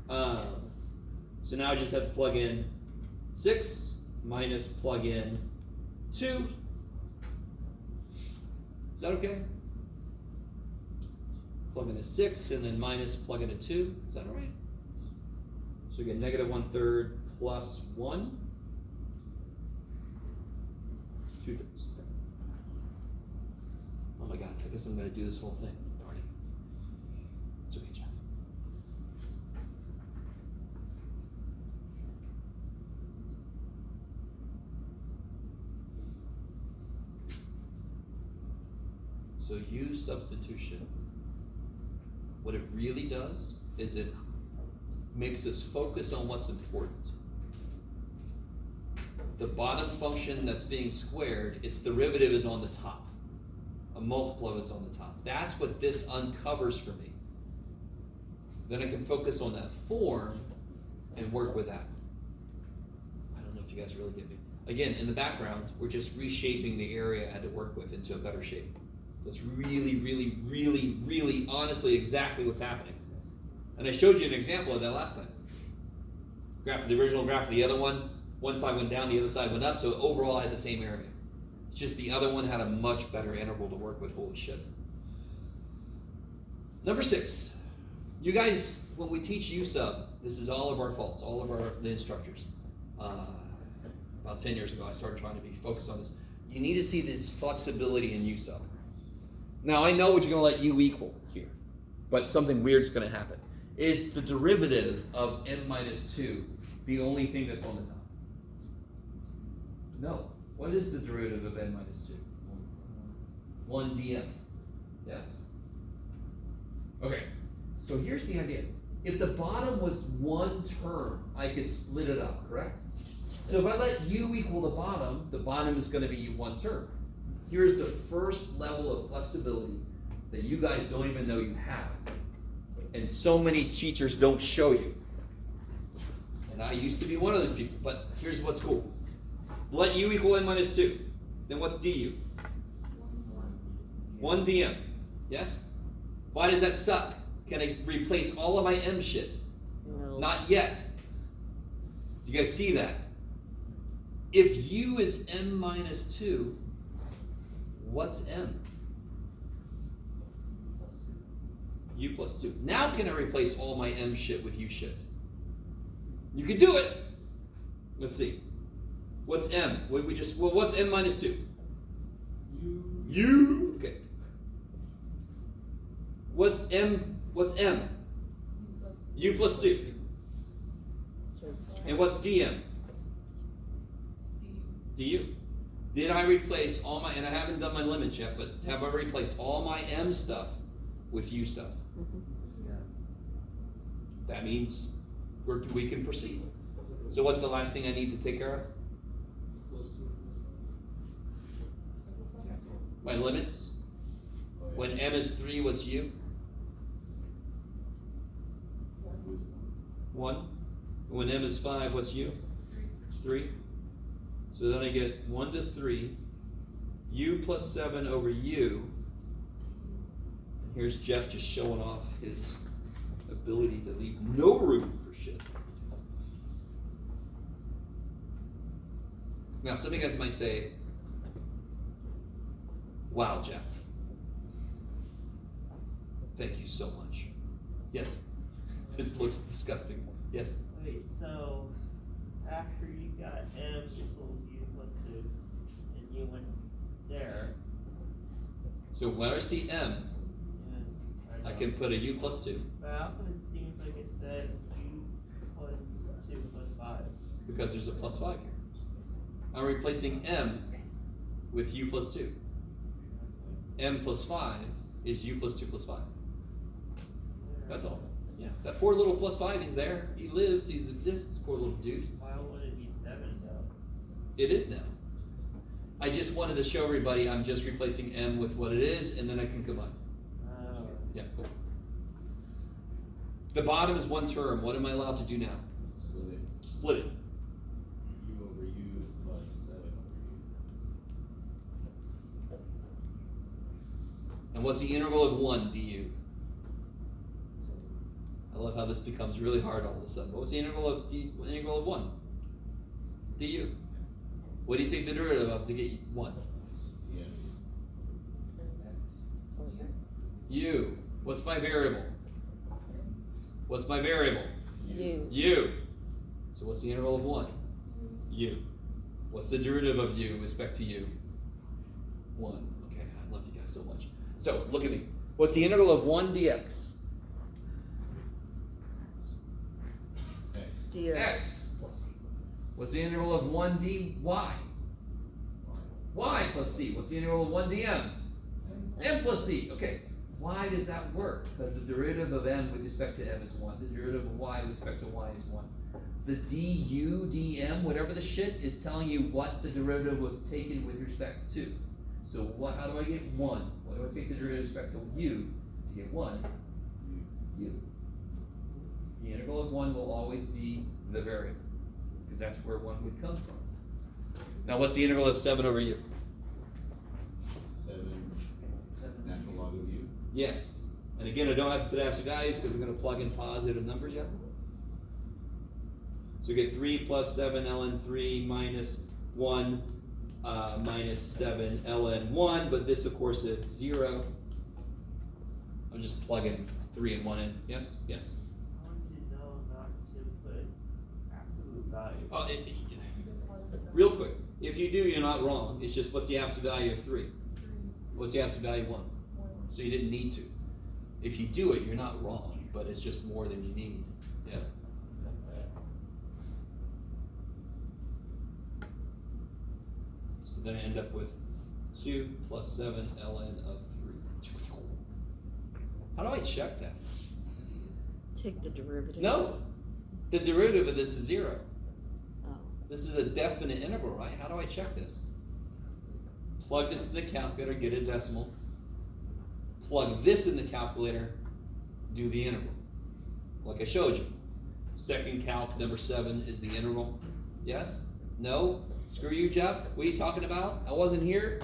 So now I just have to plug in 6 minus plug in 2. Is that okay? Plug in a 6 and then minus plug in a 2. Is that all right? So we get -1/3 plus 1. 2/3. Okay. Oh my God, I guess I'm going to do this whole thing. Darn it. It's okay, Jeff. So U substitution, what it really does is it makes us focus on what's important. The bottom function that's being squared, its derivative is on the top. A multiple of it's on the top. That's what this uncovers for me. Then I can focus on that form and work with that. I don't know if you guys really get me. Again, in the background, we're just reshaping the area I had to work with into a better shape. That's really, honestly, exactly what's happening. And I showed you an example of that last time. Graph of the original, graph of the other one. One side went down, the other side went up, so overall I had the same area. It's just the other one had a much better interval to work with. Holy shit. Number 6. You guys, when we teach U-sub, this is all of our faults, all of the instructors. About 10 years ago, I started trying to be focused on this. You need to see this flexibility in U-sub. Now, I know what you're going to let U equal here, but something weird's going to happen. Is the derivative of n minus 2 the only thing that's on the top? No. What is the derivative of n minus 2? 1 dm. Yes? Okay, so here's the idea. If the bottom was one term, I could split it up, correct? So if I let u equal the bottom is going to be one term. Here's the first level of flexibility that you guys don't even know you have. And so many teachers don't show you. And I used to be one of those people, but here's what's cool. Let u equal n minus 2. Then what's du? 1 dm. Yes? Why does that suck? Can I replace all of my m shit? No. Not yet. Do you guys see that? If u is m minus 2, what's m? U plus 2. Now can I replace all my m shit with u shit? You can do it. Let's see. What's m? What's m minus 2? U. Okay. What's m? U plus 2. And what's dm? Du. Did I replace all my, and I haven't done my limits yet, but have I replaced all my m stuff with u stuff? Yeah. That means we can proceed. So what's the last thing I need to take care of? My limits. When m is 3, what's u? 1. When m is 5, what's u? 3. So then I get 1 to 3, u plus 7 over u. And here's Jeff just showing off his ability to leave no room for shit. Now, some of you guys might say, wow, Jeff. Thank you so much. Yes? This looks disgusting. Yes? Wait, so after you got m equals u plus 2, and you went there, So when I see m, yes, I know. can put a u plus 2 But how come it seems like it says u plus 2 plus 5? because there's a plus 5 here. I'm replacing m with u plus 2. M plus 5 is u plus 2 plus 5. That's all. Yeah. That poor little plus 5, he's there. He lives, he exists, poor little dude. Why would it be 7 though? It is now. I just wanted to show everybody I'm just replacing m with what it is, and then I can combine. Oh. Yeah. The bottom is one term. What am I allowed to do now? Split it. Split it. U over U plus 7 over U. And what's the integral of 1 du? I love how this becomes really hard all of a sudden. What's the integral of integral of 1? Du. What do you take the derivative of to get 1? Yeah. U. What's my variable? What's my variable? U. U. So what's the integral of 1? U. What's the derivative of u with respect to u? 1. Okay, I love you guys so much. So look at me. What's the integral of 1 dx? X. D. X. What's the integral of 1 dy? Y plus c. What's the integral of 1 dm? M plus c. Okay. Why does that work? Because the derivative of m with respect to m is 1. The derivative of y with respect to y is 1. The du, dm, whatever the shit, is telling you what the derivative was taken with respect to. So what? How do I get 1? What do I take the derivative with respect to u to get 1? U. The integral of 1 will always be the variable, because that's where 1 would come from. Now what's the integral of 7 over u? 7 natural log of U. Yes. And again, I don't have to put absolute values because I'm going to plug in positive numbers yet. So we get 3 plus 7 ln 3 minus 1 minus 7 ln 1, but this of course is 0. I'm just plugging 3 and 1 in. Yes? Yes. How would you know not to put absolute value? Oh, Because positive real quick. If you do, you're not wrong. It's just what's the absolute value of 3? 3, What's the absolute value of 1? 1. So you didn't need to. If you do it, you're not wrong, but it's just more than you need. Yeah. So then I end up with 2 plus 7 ln of 3. How do I check that? Take the derivative. No. The derivative of this is 0. Oh. This is a definite integral, right? How do I check this? Plug this in the calculator, get a decimal. Plug this in the calculator, do the integral. Like I showed you. Second calc, number 7 is the integral. Yes? No? Screw you, Jeff. What are you talking about? I wasn't here.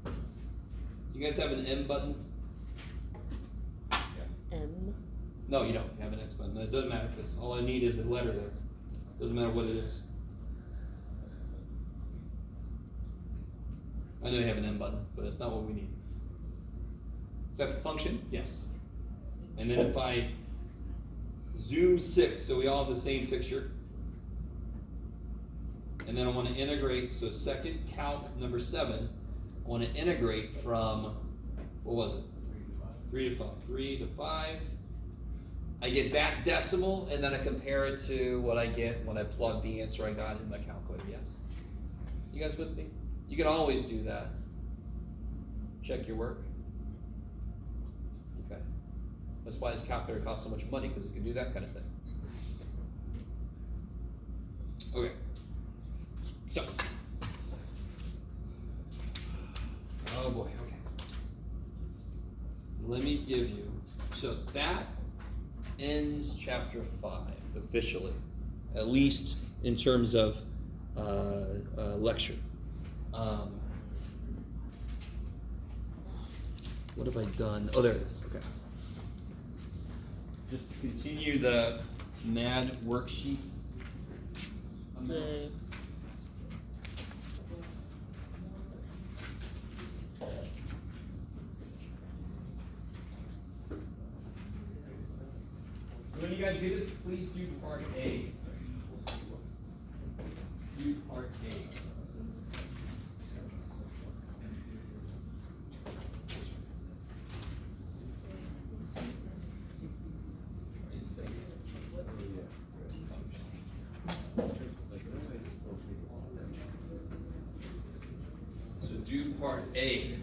Do you guys have an M button? M. No, you don't. You have an X button. It doesn't matter because all I need is a letter there. Doesn't matter what it is. I know you have an M button, but that's not what we need. Is that the function? Yes. And then if I zoom 6, so we all have the same picture. And then I want to integrate, so second calc number 7, I want to integrate from, what was it? 3 to 5. 3 to 5. I get back decimal, and then I compare it to what I get when I plug the answer I got in my calculator, yes? You guys with me? You can always do that. Check your work. Okay. That's why this calculator costs so much money, because it can do that kind of thing. Okay. So. Oh boy, okay. let me give you, so that ends chapter 5 officially, at least in terms of lecture. What have I done? Oh, there it is. Okay. Just to continue the MAD worksheet. Yay. So when you guys do this, please do part A. Do part A. So do part A.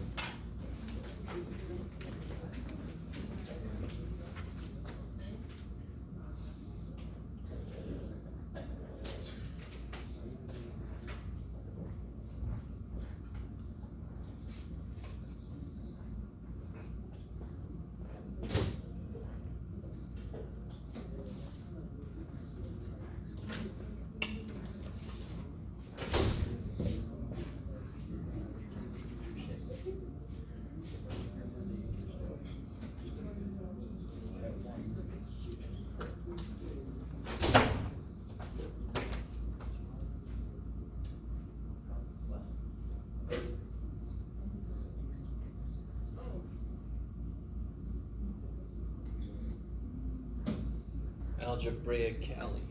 Algebraically.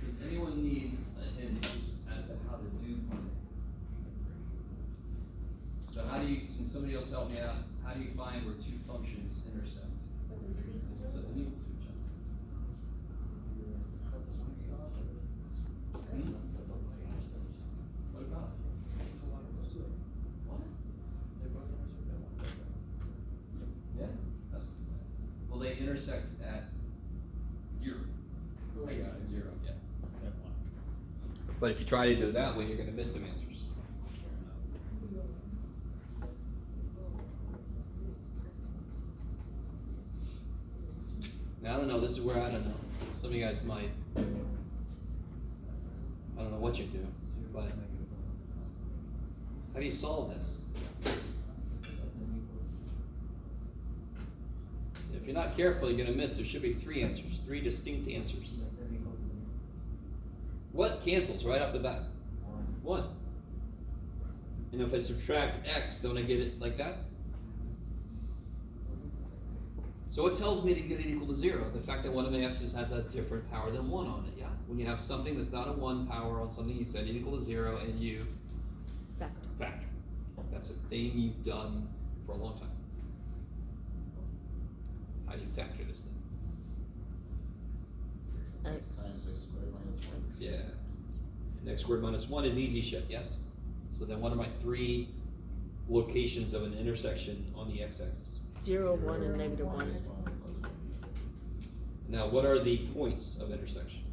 Does anyone need a hint as to how to do part A? So how do you, can somebody else help me out? How do you find where two functions intersect? So they're equal to each other. Hmm? What about it? What? Yeah, that's, well, they intersect at 0. X at 0, yeah. But if you try to do it that way, you're gonna miss some answers. Now, I don't know, this is where I don't know. Some of you guys might, I don't know what you do, but how do you solve this? If you're not careful, you're gonna miss. There should be 3 answers, 3 distinct answers. What cancels right off the bat? 1. And if I subtract x, don't I get it like that? So what tells me to get it equal to 0? The fact that one of my x's has a different power than 1 on it, yeah. When you have something that's not a 1 power on something, you set it equal to 0 and you factor. That's a thing you've done for a long time. How do you factor this thing? X. Yeah. And x squared minus 1 is easy shit, yes? So then what are my 3 locations of an intersection on the x-axis? 0, 1, and -1. Now, what are the points of intersection?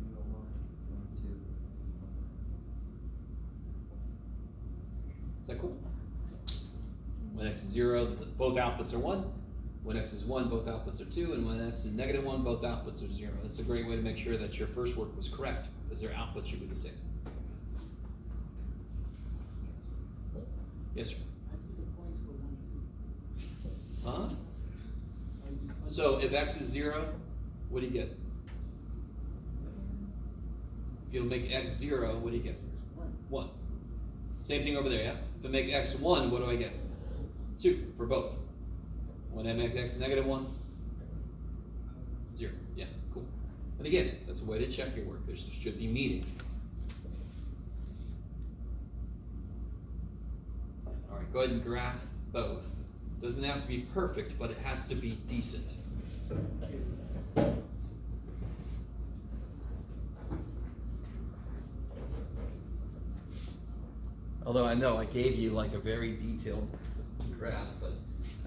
0, 1, 1, 2. Is that cool? When x is 0, both outputs are 1. When x is 1, both outputs are 2. And when x is -1, both outputs are 0. That's a great way to make sure that your first work was correct, because their output should be the same. Yes, sir? Huh? So if x is 0, what do you get? If you make x 0, what do you get? 1. Same thing over there, yeah? If I make x 1, what do I get? 2 for both. When I make x -1, 0. Yeah, cool. And again, that's a way to check your work. There should be meaning. All right, go ahead and graph both. Doesn't have to be perfect, but it has to be decent. Although I know I gave you like a very detailed graph, but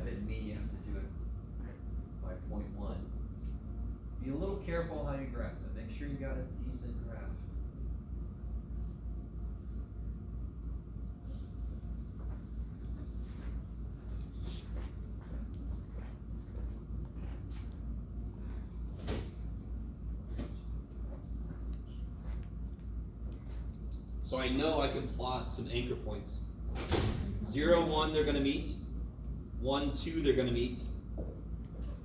I didn't mean you have to do it by 0.1. Be a little careful how you graph that. Make sure you got a decent graph. So I know I can plot some anchor points. 0, 1, they're going to meet. 1, 2, they're going to meet.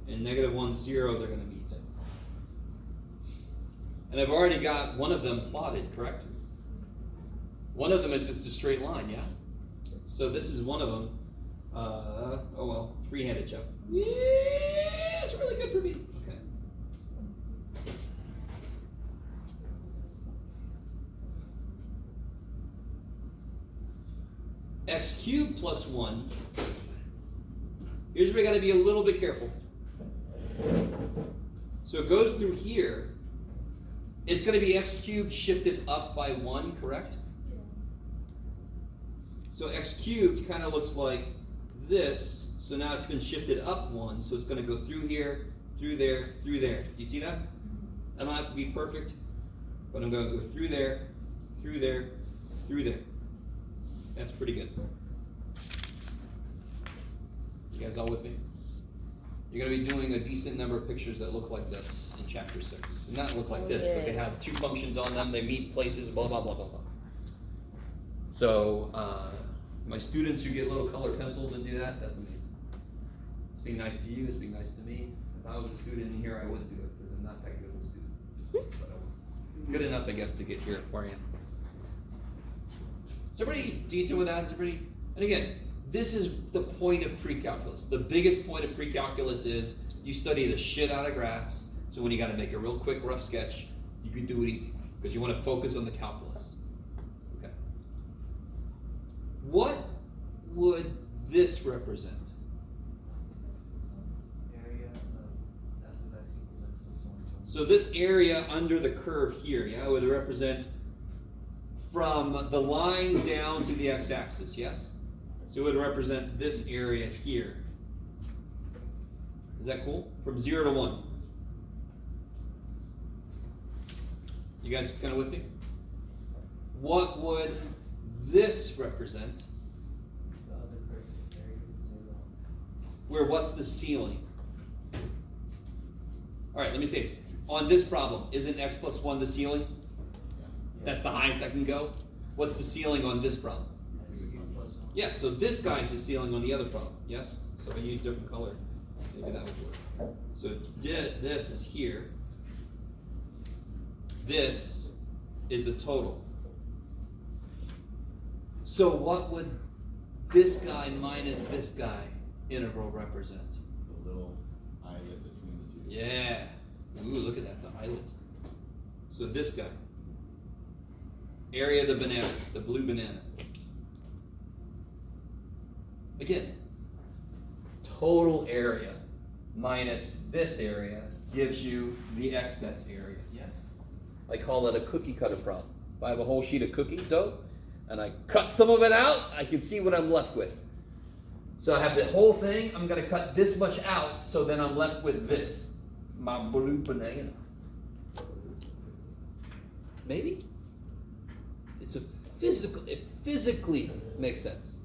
And -1, 0, they're going to meet. And I've already got one of them plotted, correct? One of them is just a straight line, yeah? So this is one of them. Oh well, free-handed, Jeff. Yeah, it's really good for me. Okay. X cubed plus 1. Here's where we got to be a little bit careful. So it goes through here. It's going to be x cubed shifted up by 1, correct? So x cubed kind of looks like this. So now it's been shifted up 1. So it's going to go through here, through there, through there. Do you see that? I don't have to be perfect, but I'm going to go through there, through there, through there. That's pretty good. You guys all with me? You're going to be doing a decent number of pictures that look like this in chapter 6. And not look like this, but they have 2 functions on them, they meet places, blah, blah, blah, blah, blah. So, my students who get little colored pencils and do that, that's amazing. It's being nice to you, it's being nice to me. If I was a student in here, I wouldn't do it, because I'm not that good of a student. But good enough, I guess, to get here where I am. Is everybody decent with that? Is everybody? And again, this is the point of pre-calculus. The biggest point of pre-calculus is you study the shit out of graphs, so when you got to make a real quick rough sketch, you can do it easy, because you want to focus on the calculus. Okay. What would this represent? Area of f of x equals x plus 1. So this area under the curve here, yeah, would represent from the line down to the x-axis, yes? So it would represent this area here. Is that cool? From 0 to 1. You guys kind of with me? What would this represent? The other curve area of 0. Where what's the ceiling? All right, let me see. On this problem, isn't x plus 1 the ceiling? That's the highest I can go. What's the ceiling on this problem? X cubed plus 1. Yes, so this guy's the ceiling on the other problem. Yes? So if I use different color, maybe that would work. So this is here. This is the total. So what would this guy minus this guy integral represent? The little islet between the two. Yeah. Ooh, look at that, the islet. So this guy. Area of the banana, the blue banana. Again, total area minus this area gives you the excess area, yes? I call it a cookie cutter problem. If I have a whole sheet of cookie dough and I cut some of it out, I can see what I'm left with. So I have the whole thing, I'm gonna cut this much out, so then I'm left with this, my blue banana. Maybe? It physically makes sense.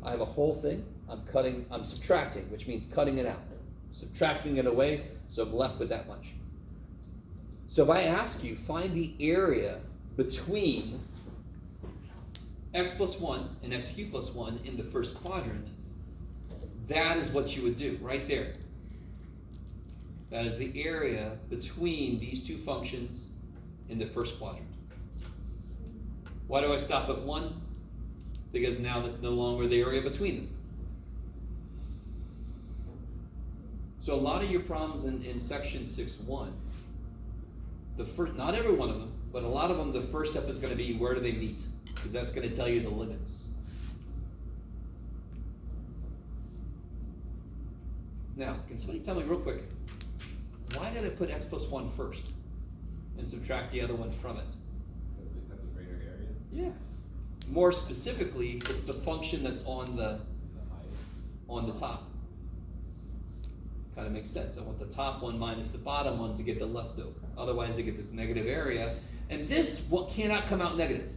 I have a whole thing, I'm subtracting, which means cutting it out. Subtracting it away, so I'm left with that much. So if I ask you, find the area between x plus 1 and x cubed plus 1 in the first quadrant, that is what you would do, right there. That is the area between these two functions in the first quadrant. Why do I stop at 1? Because now that's no longer the area between them. So a lot of your problems in section 6.1, not every one of them, but a lot of them, the first step is going to be where do they meet? Because that's going to tell you the limits. Now, can somebody tell me real quick, why did I put x plus 1 first and subtract the other one from it? Because it has a greater area. Yeah. More specifically, it's the function that's on the top. Kind of makes sense. I want the top one minus the bottom one to get the leftover. Otherwise, I get this negative area. And this cannot come out negative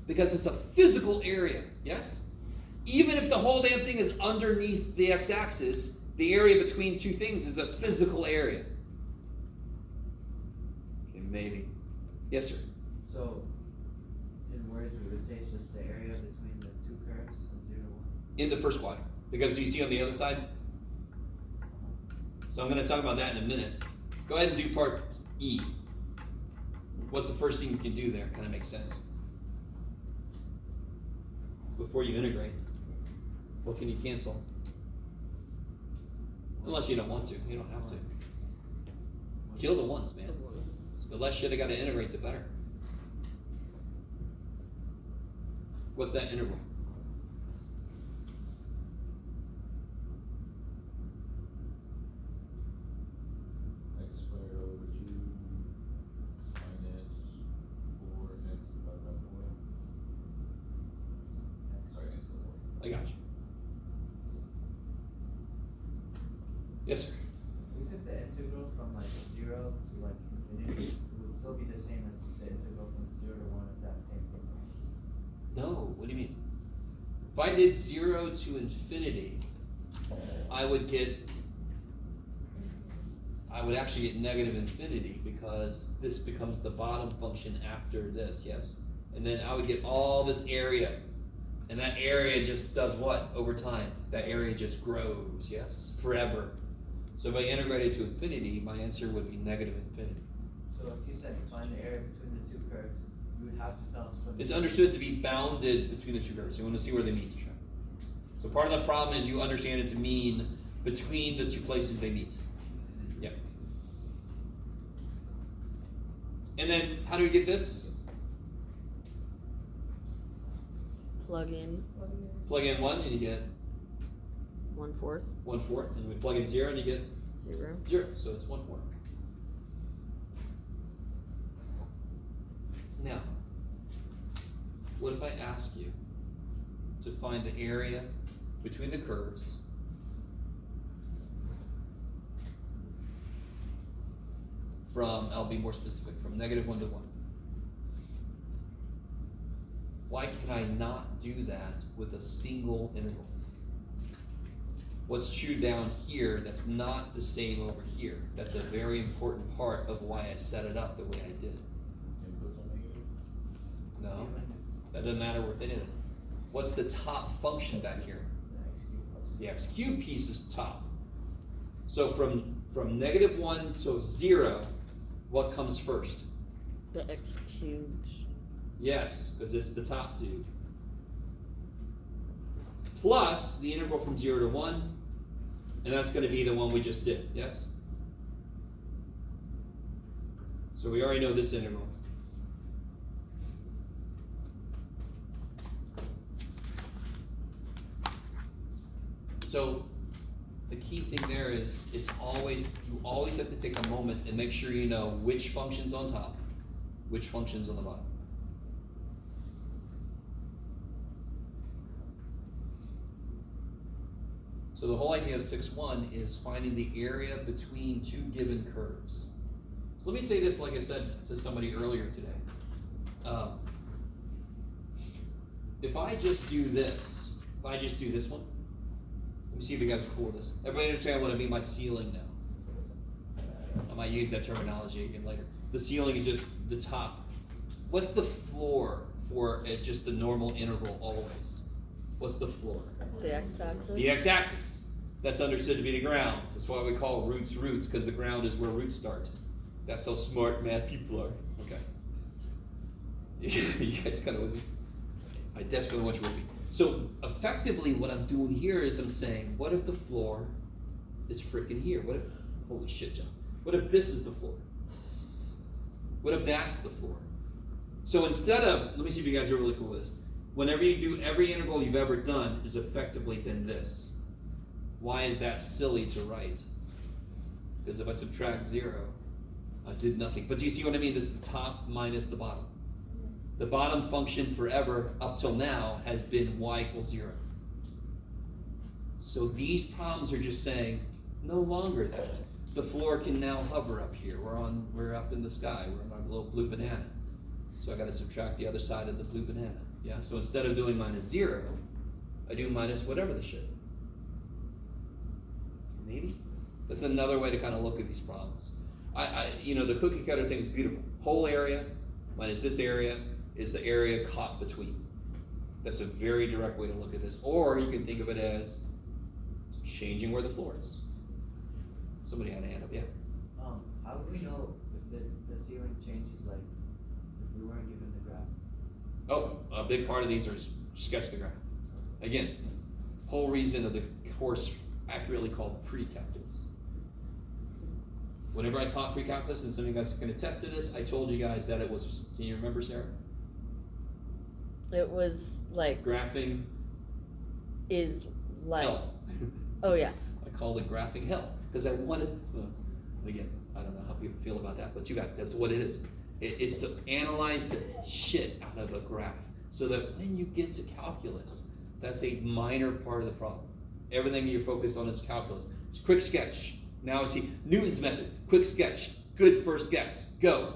because it's a physical area, yes? Even if the whole damn thing is underneath the x-axis, the area between two things is a physical area. Okay, maybe. Yes, sir. So, in words, we would say it's just the area between the two curves from 0 to 1. In the first quadrant. Because do you see on the other side? So I'm going to talk about that in a minute. Go ahead and do part E. What's the first thing you can do there? Kind of makes sense. Before you integrate, what can you cancel? Unless you don't want to. You don't have to. Kill the ones, man. The less shit I got to integrate, the better. What's that integral? X squared over 2 minus 4x divided by 4. Sorry, X to the 4th. I got you. Yes, sir. If we took the integral from like 0 to like infinity, it would still be the same as the integral from 0 to 1 of that same thing. No, what do you mean? If I did 0 to infinity, I would actually get negative infinity because this becomes the bottom function after this, yes? And then I would get all this area. And that area just does what over time? That area just grows, yes? Forever. So if I integrated to infinity, my answer would be negative infinity. So if you said find the area between the two curves, you would have to tell us when It's understood to be bounded between the two curves. You want to see where they meet. So part of the problem is you understand it to mean between the two places they meet. Yep. And then how do we get this? Plug in Plug in 1 and you get 1/4, 1/4, and we plug in 0 and you get 0. 0. So it's 1/4. Now, what if I ask you to find the area between the curves from, I'll be more specific, from -1 to 1? Why can I not do that with a single integral? What's true down here that's not the same over here? That's a very important part of why I set it up the way I did. Inputs are negative. No, that doesn't matter with any of it. What's the top function back here? The x cubed piece is top. So from -1 to 0, what comes first? The x cubed. Yes, because it's the top dude. Plus the integral from 0 to 1, and that's going to be the one we just did, yes? So we already know this integral. So the key thing there is you always have to take a moment and make sure you know which function's on top, which function's on the bottom. So the whole idea of 6.1 is finding the area between two given curves. So let me say this like I said to somebody earlier today. If I just do this one, let me see if you guys are cool with this. Everybody understand what I mean by ceiling now? I might use that terminology again later. The ceiling is just the top. What's the floor for just a normal integral always? What's the floor? The x-axis. The x-axis. That's understood to be the ground. That's why we call roots, because the ground is where roots start. That's how smart math people are. Okay. You guys kind of with me? I desperately want you with me. So effectively what I'm doing here is I'm saying, what if the floor is freaking here? What if, holy shit, John. What if this is the floor? What if that's the floor? So instead of, let me see if you guys are really cool with this. Whenever you do, every integral you've ever done is effectively been this. Why is that silly to write? Because if I subtract 0, I did nothing. But do you see what I mean? This is the top minus the bottom. The bottom function forever, up till now, has been y = 0. So these problems are just saying, no longer that. The floor can now hover up here. We're up in the sky. We're on our little blue banana. So I got to subtract the other side of the blue banana. Yeah. So instead of doing -0, I do minus whatever the shit. Maybe that's another way to kind of look at these problems. The cookie cutter thing is beautiful. Whole area minus this area is the area caught between. That's a very direct way to look at this. Or you can think of it as changing where the floor is. Somebody had a hand up, yeah. How would we know if the ceiling changes, like, if we weren't given the graph? Oh, a big part of these are sketch the graph. Again, whole reason of the course accurately called pre-calculus. Whenever I taught pre-calculus, and some of you guys can attest to this, I told you guys that it was, can you remember, Sarah? It was like, Graphing is like, hell. oh yeah. I called it graphing hell, because I wanted, again, I don't know how people feel about that, but you got, that's what it is. It's to analyze the shit out of a graph, so that when you get to calculus, that's a minor part of the problem. Everything you're focused on is calculus. It's quick sketch. Now we see Newton's method, quick sketch, good first guess, go.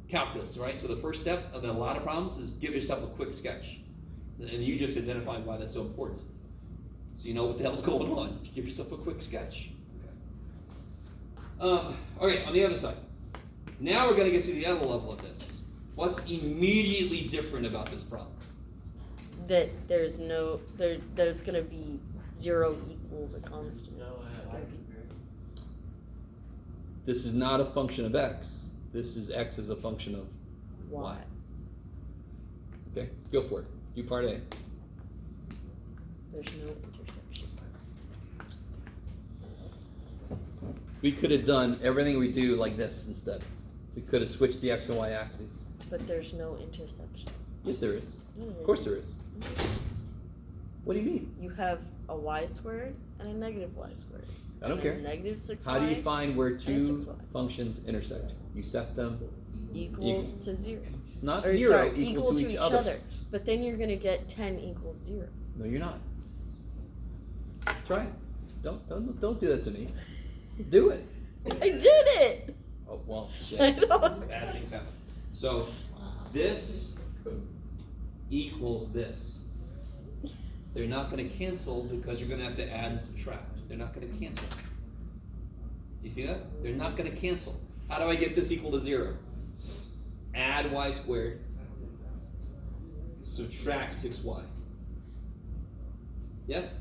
Calculus, right? So the first step of a lot of problems is give yourself a quick sketch. And you just identified why that's so important. So you know what the hell's going on. Give yourself a quick sketch. Okay, on the other side. Now we're going to get to the other level of this. What's immediately different about this problem? That there's no, that it's gonna be 0 equals a constant. No, It's gonna be- This is not a function of x. This is x as a function of Y. Okay, go for it. Do part A. There's no intersections. We could have done everything we do like this instead. We could have switched the x and y axes. But there's no intersection. Yes, there is. No, Of course there is. What do you mean? You have a y squared and a negative y squared. I don't And care. a negative 6y How do you find where and a two 6y. functions intersect? You set them equal to 0. not Or, 0, sorry, equal to each other. But then you're gonna get 10 equals 0. No, you're not. Try it. Don't do that to me. Do it. I did it! Oh well, I shit. know. Bad things happen. So this equals this. They're not going to cancel because you're going to have to add and subtract. They're not going to cancel. Do you see that? They're not going to cancel. How do I get this equal to 0? Add y squared, subtract 6y. Yes?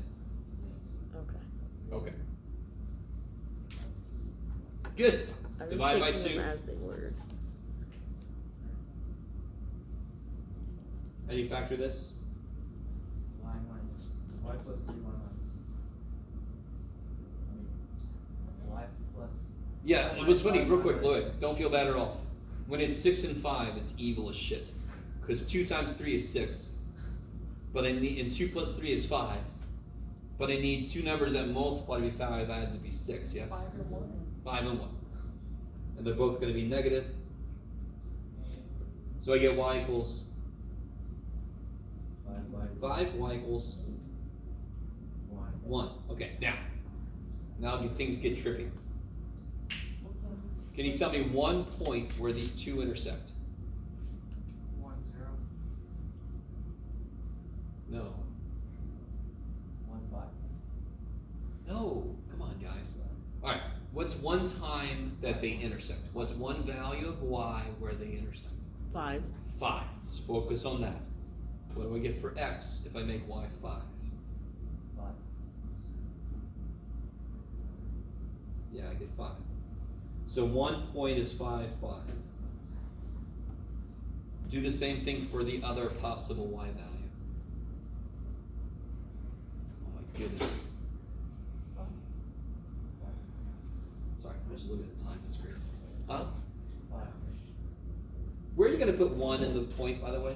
Okay. Okay. Good. I was Divide by taking 2. them as they were. How do you factor this? Y minus, y plus 3, y minus. I mean, y plus. Yeah, y it was funny, minus real y quick, minus- Lloyd. Don't feel bad at all. When it's 6 and 5, it's evil as shit. Because 2 times 3 is 6. But I need, and 2 plus 3 is 5. But I need 2 numbers that multiply to be 5, I had to be 6, yes? 5 and 1. 5 and 1. And they're both going to be negative. So I get y equals 5, y equals 1. Okay, now things get trippy. Can you tell me one point where these two intersect? 1, 0, No. 1, 5. No, come on, guys. All right, what's one time that they intersect? What's one value of y where they intersect? 5. 5. Let's focus on that. What do I get for x if I make y 5? 5. Yeah, I get 5. So 1 point is 5, 5. Do the same thing for the other possible y value. Oh my goodness. Sorry, I'm just looking at the time. That's crazy. Huh? 5. Where are you going to put 1 in the point, by the way?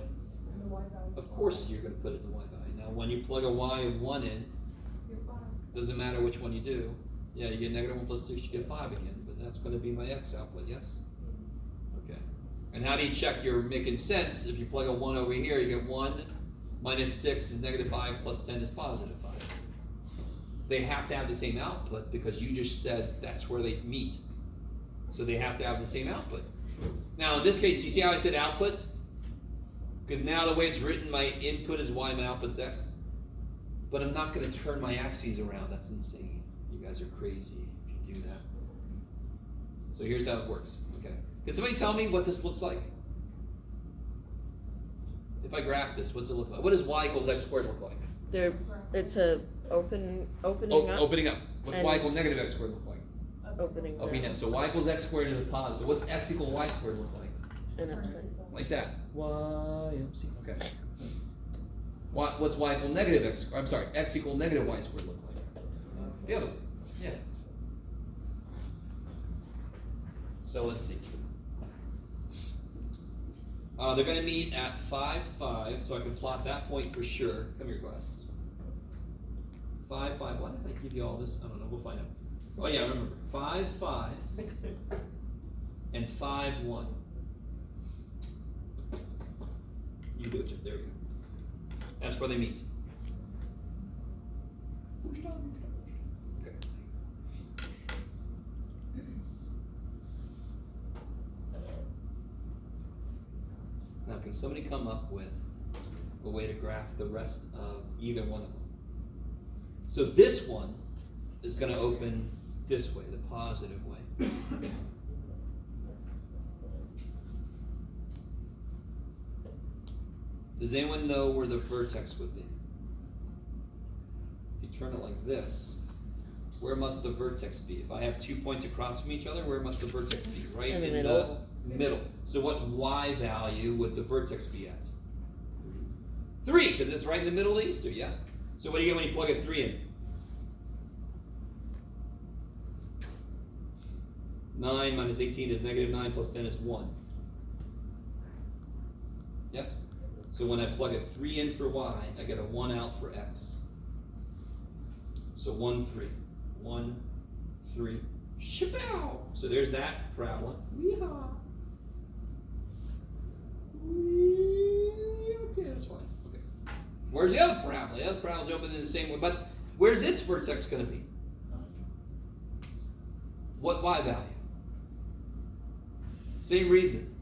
And the y value. Of course you're going to put it in the y value. Now, when you plug a y of 1 in, You're 5. doesn't matter which one you do. Yeah, you get negative 1 plus 6, you get 5 again. But that's going to be my x output, yes? Okay. And how do you check you're making sense? If you plug a 1 over here, you get 1 minus 6 is negative 5 plus 10 is positive 5. They have to have the same output because you just said that's where they meet. So they have to have the same output. Now in this case, you see how I said output? Because now the way it's written, my input is y, my output's x. But I'm not going to turn my axes around. That's insane. You guys are crazy if you do that. So here's how it works. Okay. Can somebody tell me what this looks like? If I graph this, what's it look like? What does y equals x squared look like? It's a opening up, Opening up. What's y And- equals negative x squared look like? opening Opening down, down. So y equals x squared is a positive. What's x equal y squared look like? and upside. Like that. Y, see, okay. What's y equal negative x, I'm sorry, x equal negative y squared look like? The other one, yeah. So let's see. They're gonna meet at 5, 5, so I can plot that point for sure. Come here, glasses. 5, 5, why did I give you all this? I don't know, we'll find out. Oh yeah, remember, 5, 5, and 5, 1. You do it, Jim. There we go. That's where they meet. Okay. Now, can somebody come up with a way to graph the rest of either one of them? So this one is going to open this way, the positive way. Does anyone know where the vertex would be? If you turn it like this, where must the vertex be? If I have 2 points across from each other, where must the vertex be? Right In the in middle. the middle. So what y value would the vertex be at? 3, because it's right in the middle of these two, yeah? So what do you get when you plug a 3 in? 9 minus 18 is negative 9 plus 10 is 1. Yes? So when I plug a 3 in for y, I get a 1 out for x. So 1, 3. 1, 3. Shabow! So there's that parabola. Weehaw! Okay, that's fine. Okay. Where's the other parabola? The other parabola's open in the same way, but where's its vertex going to be? What y value? Same reason.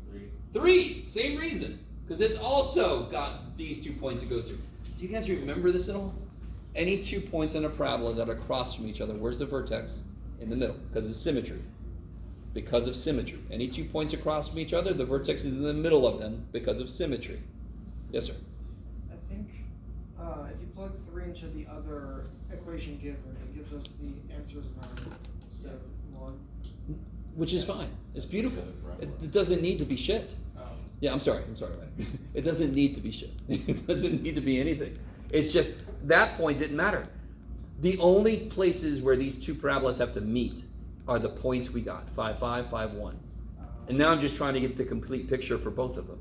3. Same reason. Because it's also got these 2 points it goes through. Do you guys remember this at all? Any 2 points on a parabola that are across from each other, where's the vertex? In the middle, because of symmetry. Because of symmetry. Any 2 points across from each other, the vertex is in the middle of them because of symmetry. Yes, sir? I think if you plug 3 into the other equation given, it gives us the answer is 9 instead of 1. Which is fine. It's beautiful. It doesn't need to be shit. Yeah, I'm sorry. Ryan. It doesn't need to be shit. It doesn't need to be anything. It's just that point didn't matter. The only places where these two parabolas have to meet are the points we got, 5, 5, 5, 1. And now I'm just trying to get the complete picture for both of them.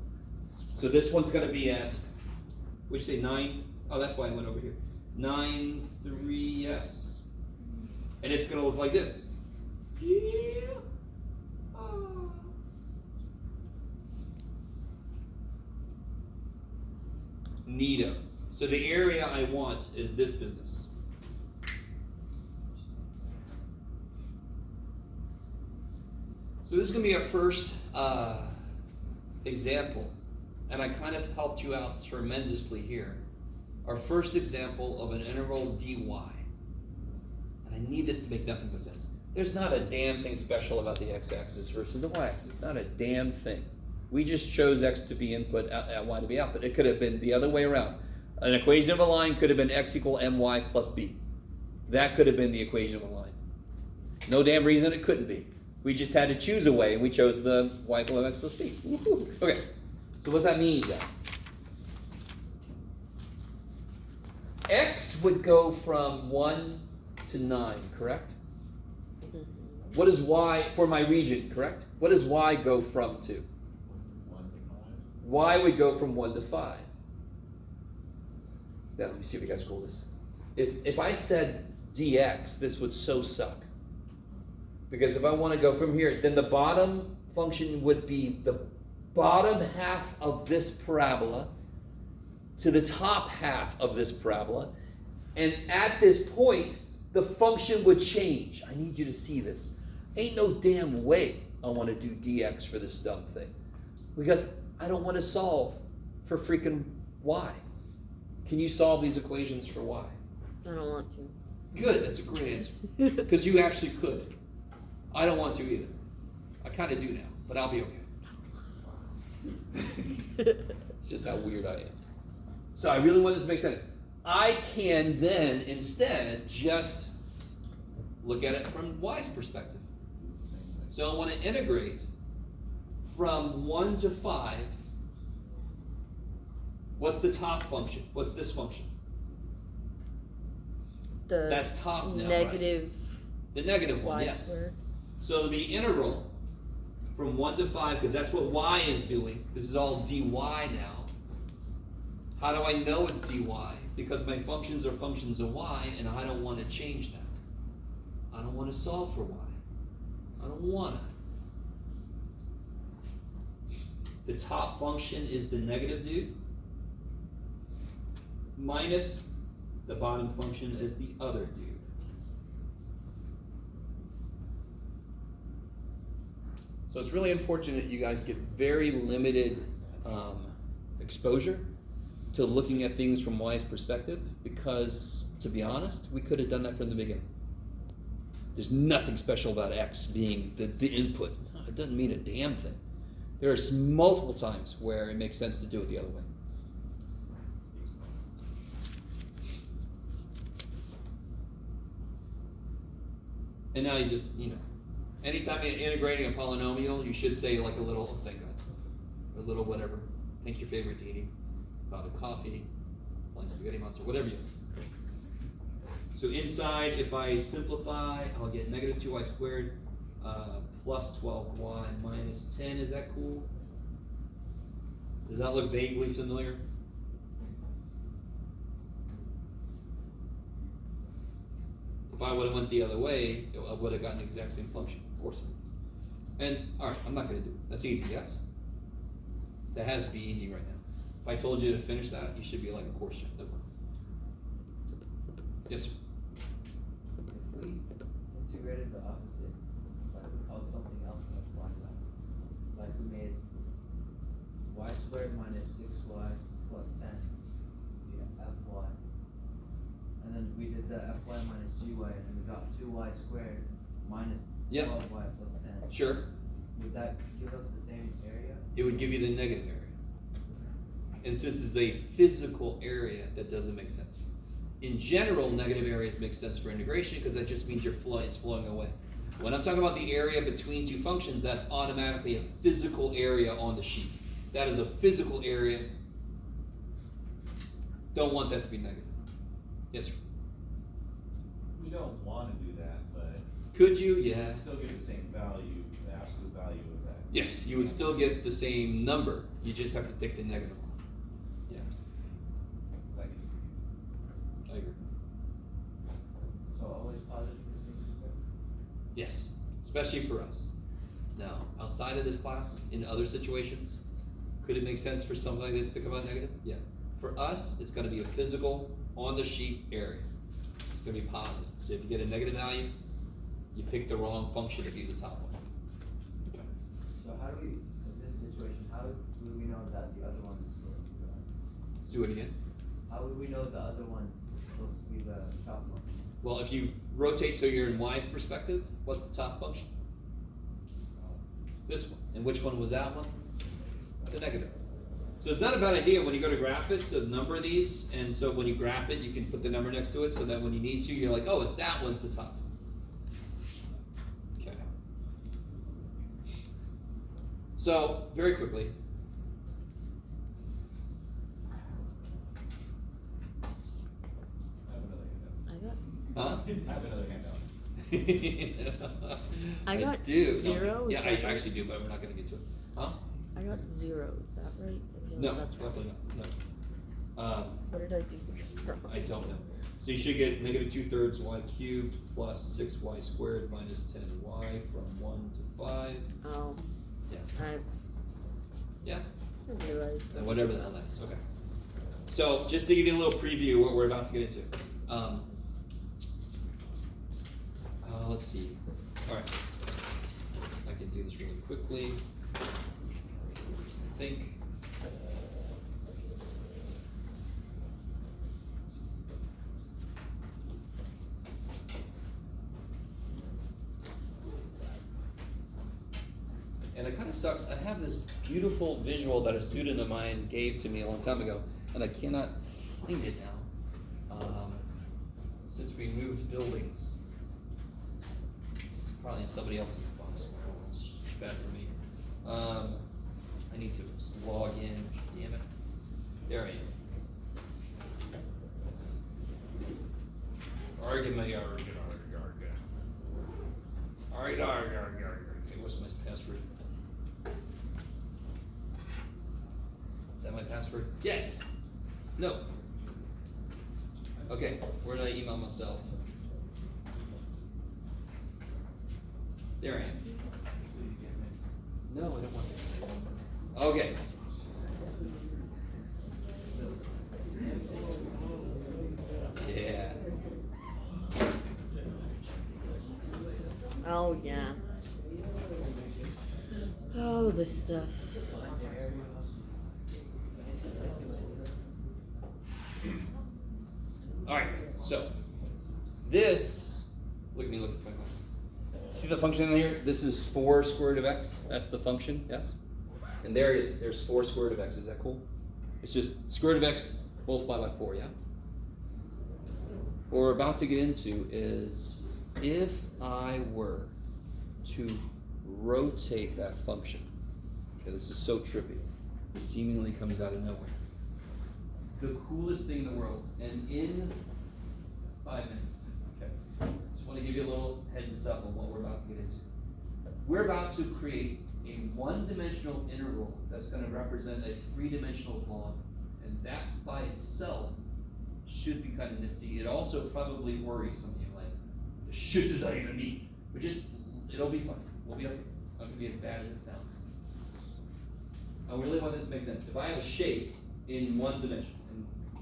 So this one's going to be at, what'd you say, 9? Oh, that's why I went over here. 9, 3, yes. And it's going to look like this. Yeah. Oh. Neato. So the area I want is this business. So this is going to be our first example, and I kind of helped you out tremendously here. Our first example of an integral dy. And I need this to make nothing but sense. There's not a damn thing special about the x-axis versus the y-axis. Not a damn thing. We just chose x to be input, y to be output. It could have been the other way around. An equation of a line could have been x equal my plus b. That could have been the equation of a line. No damn reason it couldn't be. We just had to choose a way, and we chose the y equal mx plus b. Woo-hoo. Okay, so what's that mean then? X would go from 1 to 9, correct? What is y for my region, correct? What does y go from to? 1 to 5. Y would go from 1 to 5. Now, let me see if you guys call this. If I said dx, this would so suck. Because if I want to go from here, then the bottom function would be the bottom half of this parabola to the top half of this parabola. And at this point, the function would change. I need you to see this. Ain't no damn way I want to do dx for this dumb thing. Because I don't want to solve for freaking y. Can you solve these equations for y? I don't want to. Good, that's a great answer. Because you actually could. I don't want to either. I kind of do now, but I'll be okay. It's just how weird I am. So I really want this to make sense. I can then instead just look at it from y's perspective. So I want to integrate from 1 to 5. What's the top function? What's this function? The That's top now, right? negative The negative one, y yes. squared. So it'll be integral from 1 to 5, because that's what y is doing. This is all dy now. How do I know it's dy? Because my functions are functions of y, and I don't want to change that. I don't want to solve for y. I don't want to. The top function is the negative dude, minus the bottom function is the other dude. So it's really unfortunate you guys get very limited exposure to looking at things from Y's perspective, because, to be honest, we could have done that from the beginning. There's nothing special about X being the input. It doesn't mean a damn thing. There's multiple times where it makes sense to do it the other way. And now you just, anytime you're integrating a polynomial, you should say like a little, oh, thank God, or a little whatever. Think your favorite deity, pot of coffee, flying spaghetti monster, whatever you. So inside, if I simplify, I'll get negative 2y squared plus 12y minus 10. Is that cool? Does that look vaguely familiar? If I would have went the other way, I would have gotten the exact same function. Of course. And all right, I'm not going to do it. That's easy, yes? That has to be easy right now. If I told you to finish that, you should be like, of course, Jeff. Yes, sir. If we integrated the opposite, like without something else like we made y squared minus 6y plus 10, yeah, fy. And then we did the fy minus gy, and we got 2y squared minus 12y plus 10. Sure. Would that give us the same area? It would give you the negative area. And since it's a physical area, that doesn't make sense. In general, negative areas make sense for integration because that just means your flow is flowing away. When I'm talking about the area between two functions, that's automatically a physical area on the sheet. That is a physical area. Don't want that to be negative. Yes, sir. We don't want to do that, but Could you? you Yeah. can still get the same value, the absolute value of that. Yes, you would still get the same number. You just have to take the negative off. Yeah, Like, I agree. So always positive for Yes, especially for us. Now, outside of this class, in other situations, could it make sense for something like this to come out negative? Yeah. For us, it's going to be a physical, on the sheet area. It's going to be positive. So if you get a negative value, you pick the wrong function to be the top one. So how do we, in this situation, how would we know that the other one is supposed to be the, Do it again. how would we know the other one is supposed to be the top one? Well, if you rotate so you're in Y's perspective, what's the top function? This one. And which one was that one? The negative. So it's not a bad idea when you go to graph it to number these, and so when you graph it, you can put the number next to it so that when you need to, you're like, oh, it's that one's the top. Okay. So, very quickly. I have another handout. Huh? I have another handout. I got do. zero, Yeah, is I that right? actually do, but we're not gonna get to it. Huh? I got 0, is that right? I feel No, like that's right. definitely not. No. What did I do? I don't know. So you should get negative 2/3 y cubed plus 6y squared minus 10y from 1 to 5. Oh, Yeah. I Yeah. didn't realize that. And whatever the hell that is. Okay. So just to give you a little preview of what we're about to get into. Let's see. All right. I can do this really quickly. I think. And it kind of sucks. I have this beautiful visual that a student of mine gave to me a long time ago, and I cannot find it now. Since we moved buildings, it's probably in somebody else's box. It's bad for me. I need to log in. Damn it. There I am. Okay, what's my password? Is that my password? Yes. No. Okay, where did I email myself? There I am. No, I don't want this. Okay. Yeah. Oh, yeah. Oh, this stuff. Alright, so this, look at me, look at my glasses. See the function in here? This is 4 square root of x. That's the function, yes? And there it is. There's 4 square root of x. Is that cool? It's just square root of x multiplied by 4, yeah? What we're about to get into is if I were to rotate that function. Okay, this is so trippy. It seemingly comes out of nowhere. The coolest thing in the world, and in 5 minutes, okay, just want to give you a little heads up on what we're about to get into. We're about to create a one-dimensional integral that's going to represent a three-dimensional volume, and that by itself should be kind of nifty. It also probably worries some of you, like, the shit does that even mean? But just, it'll be fun. We'll be okay. It's not going to be as bad as it sounds. I really want this to make sense. If I have a shape in one dimension,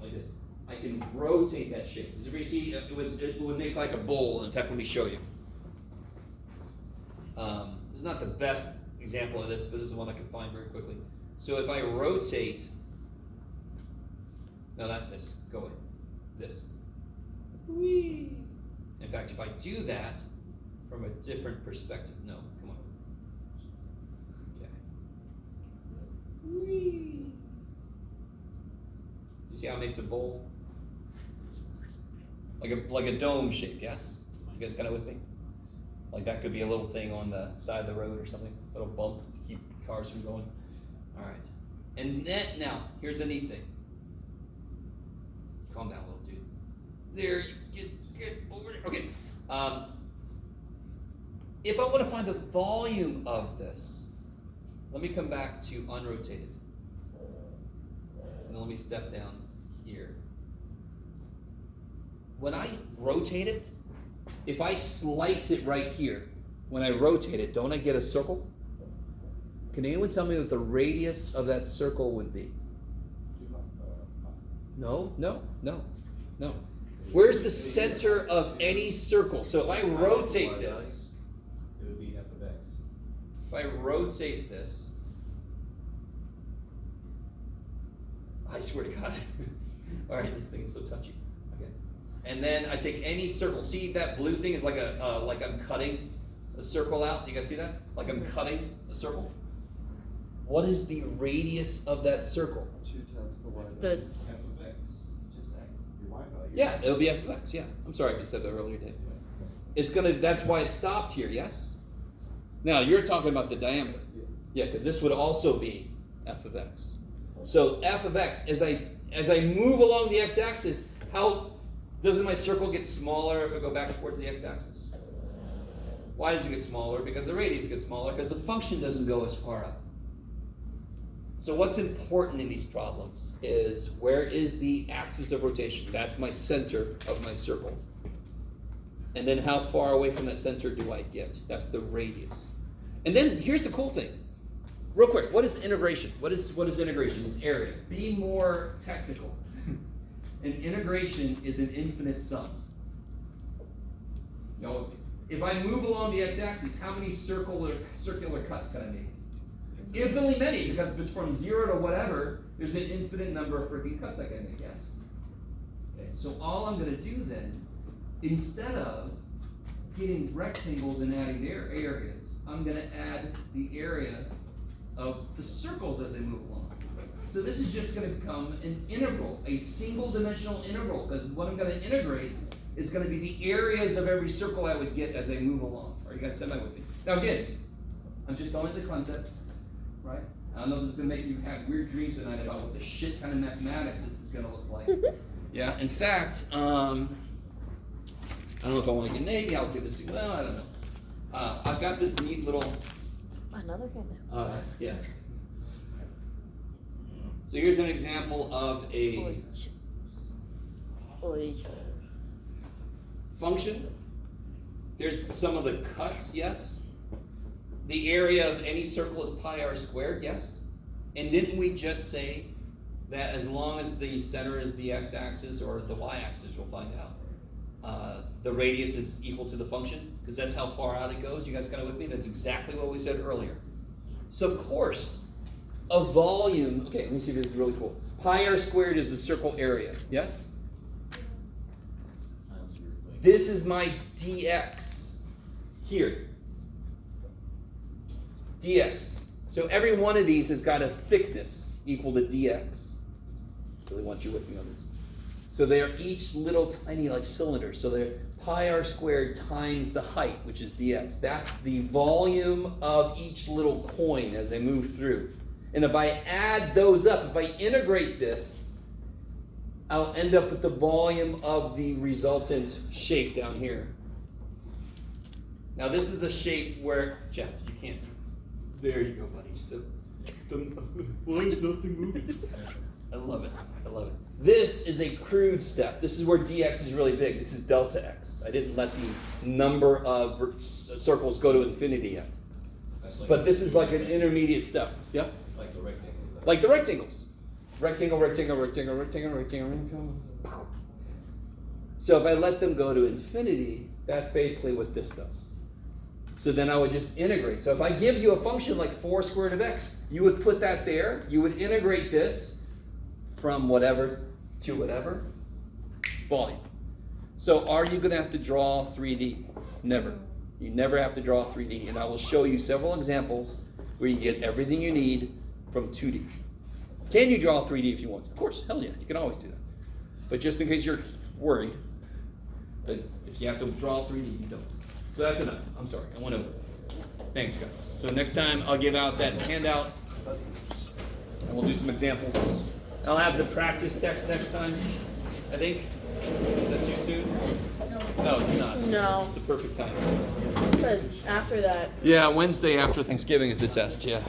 like this, I can rotate that shape. Does everybody see? It would make like a bowl. In fact, let me show you. This is not the best example of this, but this is one I can find very quickly. So if I rotate, no, not this. Go away. This. Whee! In fact, if I do that from a different perspective, no, come on. Okay. Whee! You see how it makes a bowl? Like a dome shape, yes? You guys kind of with me? Like that could be a little thing on the side of the road or something, a little bump to keep cars from going. All right. And then, now, here's the neat thing. Calm down a little, dude. There, you just get over it. Okay. If I want to find the volume of this, let me come back to unrotated. And then let me step down here. When I rotate it, if I slice it right here, when I rotate it, don't I get a circle? Can anyone tell me what the radius of that circle would be? No. Where's the center of any circle? So if I rotate this, it would be f of x. if I rotate this, I swear to God. All right, this thing is so touchy. Okay, and then I take any circle. See that blue thing is like like I'm cutting a circle out. Do you guys see that? Like I'm cutting a circle. What is the radius of that circle? 2 times the y. This. F of x. Just x. Your y value. Yeah, it'll be f of x. Yeah, I'm sorry if you said that earlier, Dave. It's gonna. That's why it stopped here. Yes. Now you're talking about the diameter. Yeah, because this would also be f of x. So f of x, as I move along the x-axis, how doesn't my circle get smaller if I go back towards the x-axis? Why does it get smaller? Because the radius gets smaller, because the function doesn't go as far up. So what's important in these problems is where is the axis of rotation? That's my center of my circle. And then how far away from that center do I get? That's the radius. And then here's the cool thing. Real quick, what is integration? What is integration? It's area. Be more technical. An integration is an infinite sum. You know, if I move along the x-axis, how many circular cuts can I make? Infinitely many, because if it's from 0 to whatever, there's an infinite number of freaking cuts I can make, yes? Okay, so all I'm going to do then, instead of getting rectangles and adding their areas, I'm going to add the area of the circles as I move along. So this is just going to become an integral, a single dimensional integral, because what I'm going to integrate is going to be the areas of every circle I would get as I move along. Are you guys semi with me? Now again, I'm just going with the concept, right? I don't know if this is going to make you have weird dreams tonight about what the shit kind of mathematics this is going to look like. Yeah, in fact, I don't know if I want to get Navy, I'll give this, well, I don't know. I've got this neat little, Another hand. yeah. So here's an example of a Oy. function. There's some of the cuts, yes. The area of any circle is pi r squared, yes. And didn't we just say that as long as the center is the x-axis or the y-axis, we'll find out, the radius is equal to the function? Because that's how far out it goes. You guys kind of with me? That's exactly what we said earlier. So of course, a volume, okay, let me see if this is really cool. Pi r squared is the circle area, yes? This is my dx here. Dx. So every one of these has got a thickness equal to dx. Really want you with me on this. So they are each little tiny like cylinders. So they're pi r squared times the height, which is dx. That's the volume of each little coin as I move through. And if I add those up, if I integrate this, I'll end up with the volume of the resultant shape down here. Now this is the shape where, Jeff, you can't, there you go, buddy. Why is nothing moving? I love it, I love it. This is a crude step. This is where dx is really big. This is delta x. I didn't let the number of circles go to infinity yet. But this is like an intermediate step. Yep. Like the rectangles. Like the rectangles. Rectangle, rectangle, rectangle, rectangle, rectangle, rectangle. So if I let them go to infinity, that's basically what this does. So then I would just integrate. So if I give you a function like 4 squared of x, you would put that there. You would integrate this from whatever to whatever. Volume. So are you going to have to draw 3D? Never. You never have to draw 3D. And I will show you several examples where you get everything you need from 2D. Can you draw 3D if you want? Of course, hell yeah, you can always do that. But just in case you're worried, that if you have to draw 3D, you don't. So that's enough. I'm sorry, I went over. Thanks, guys. So next time I'll give out that handout, and we'll do some examples. I'll have the practice text next time, I think. Is that too soon? No, it's not. No. It's the perfect time. Because after that, Yeah, Wednesday after Thanksgiving is the test, yeah.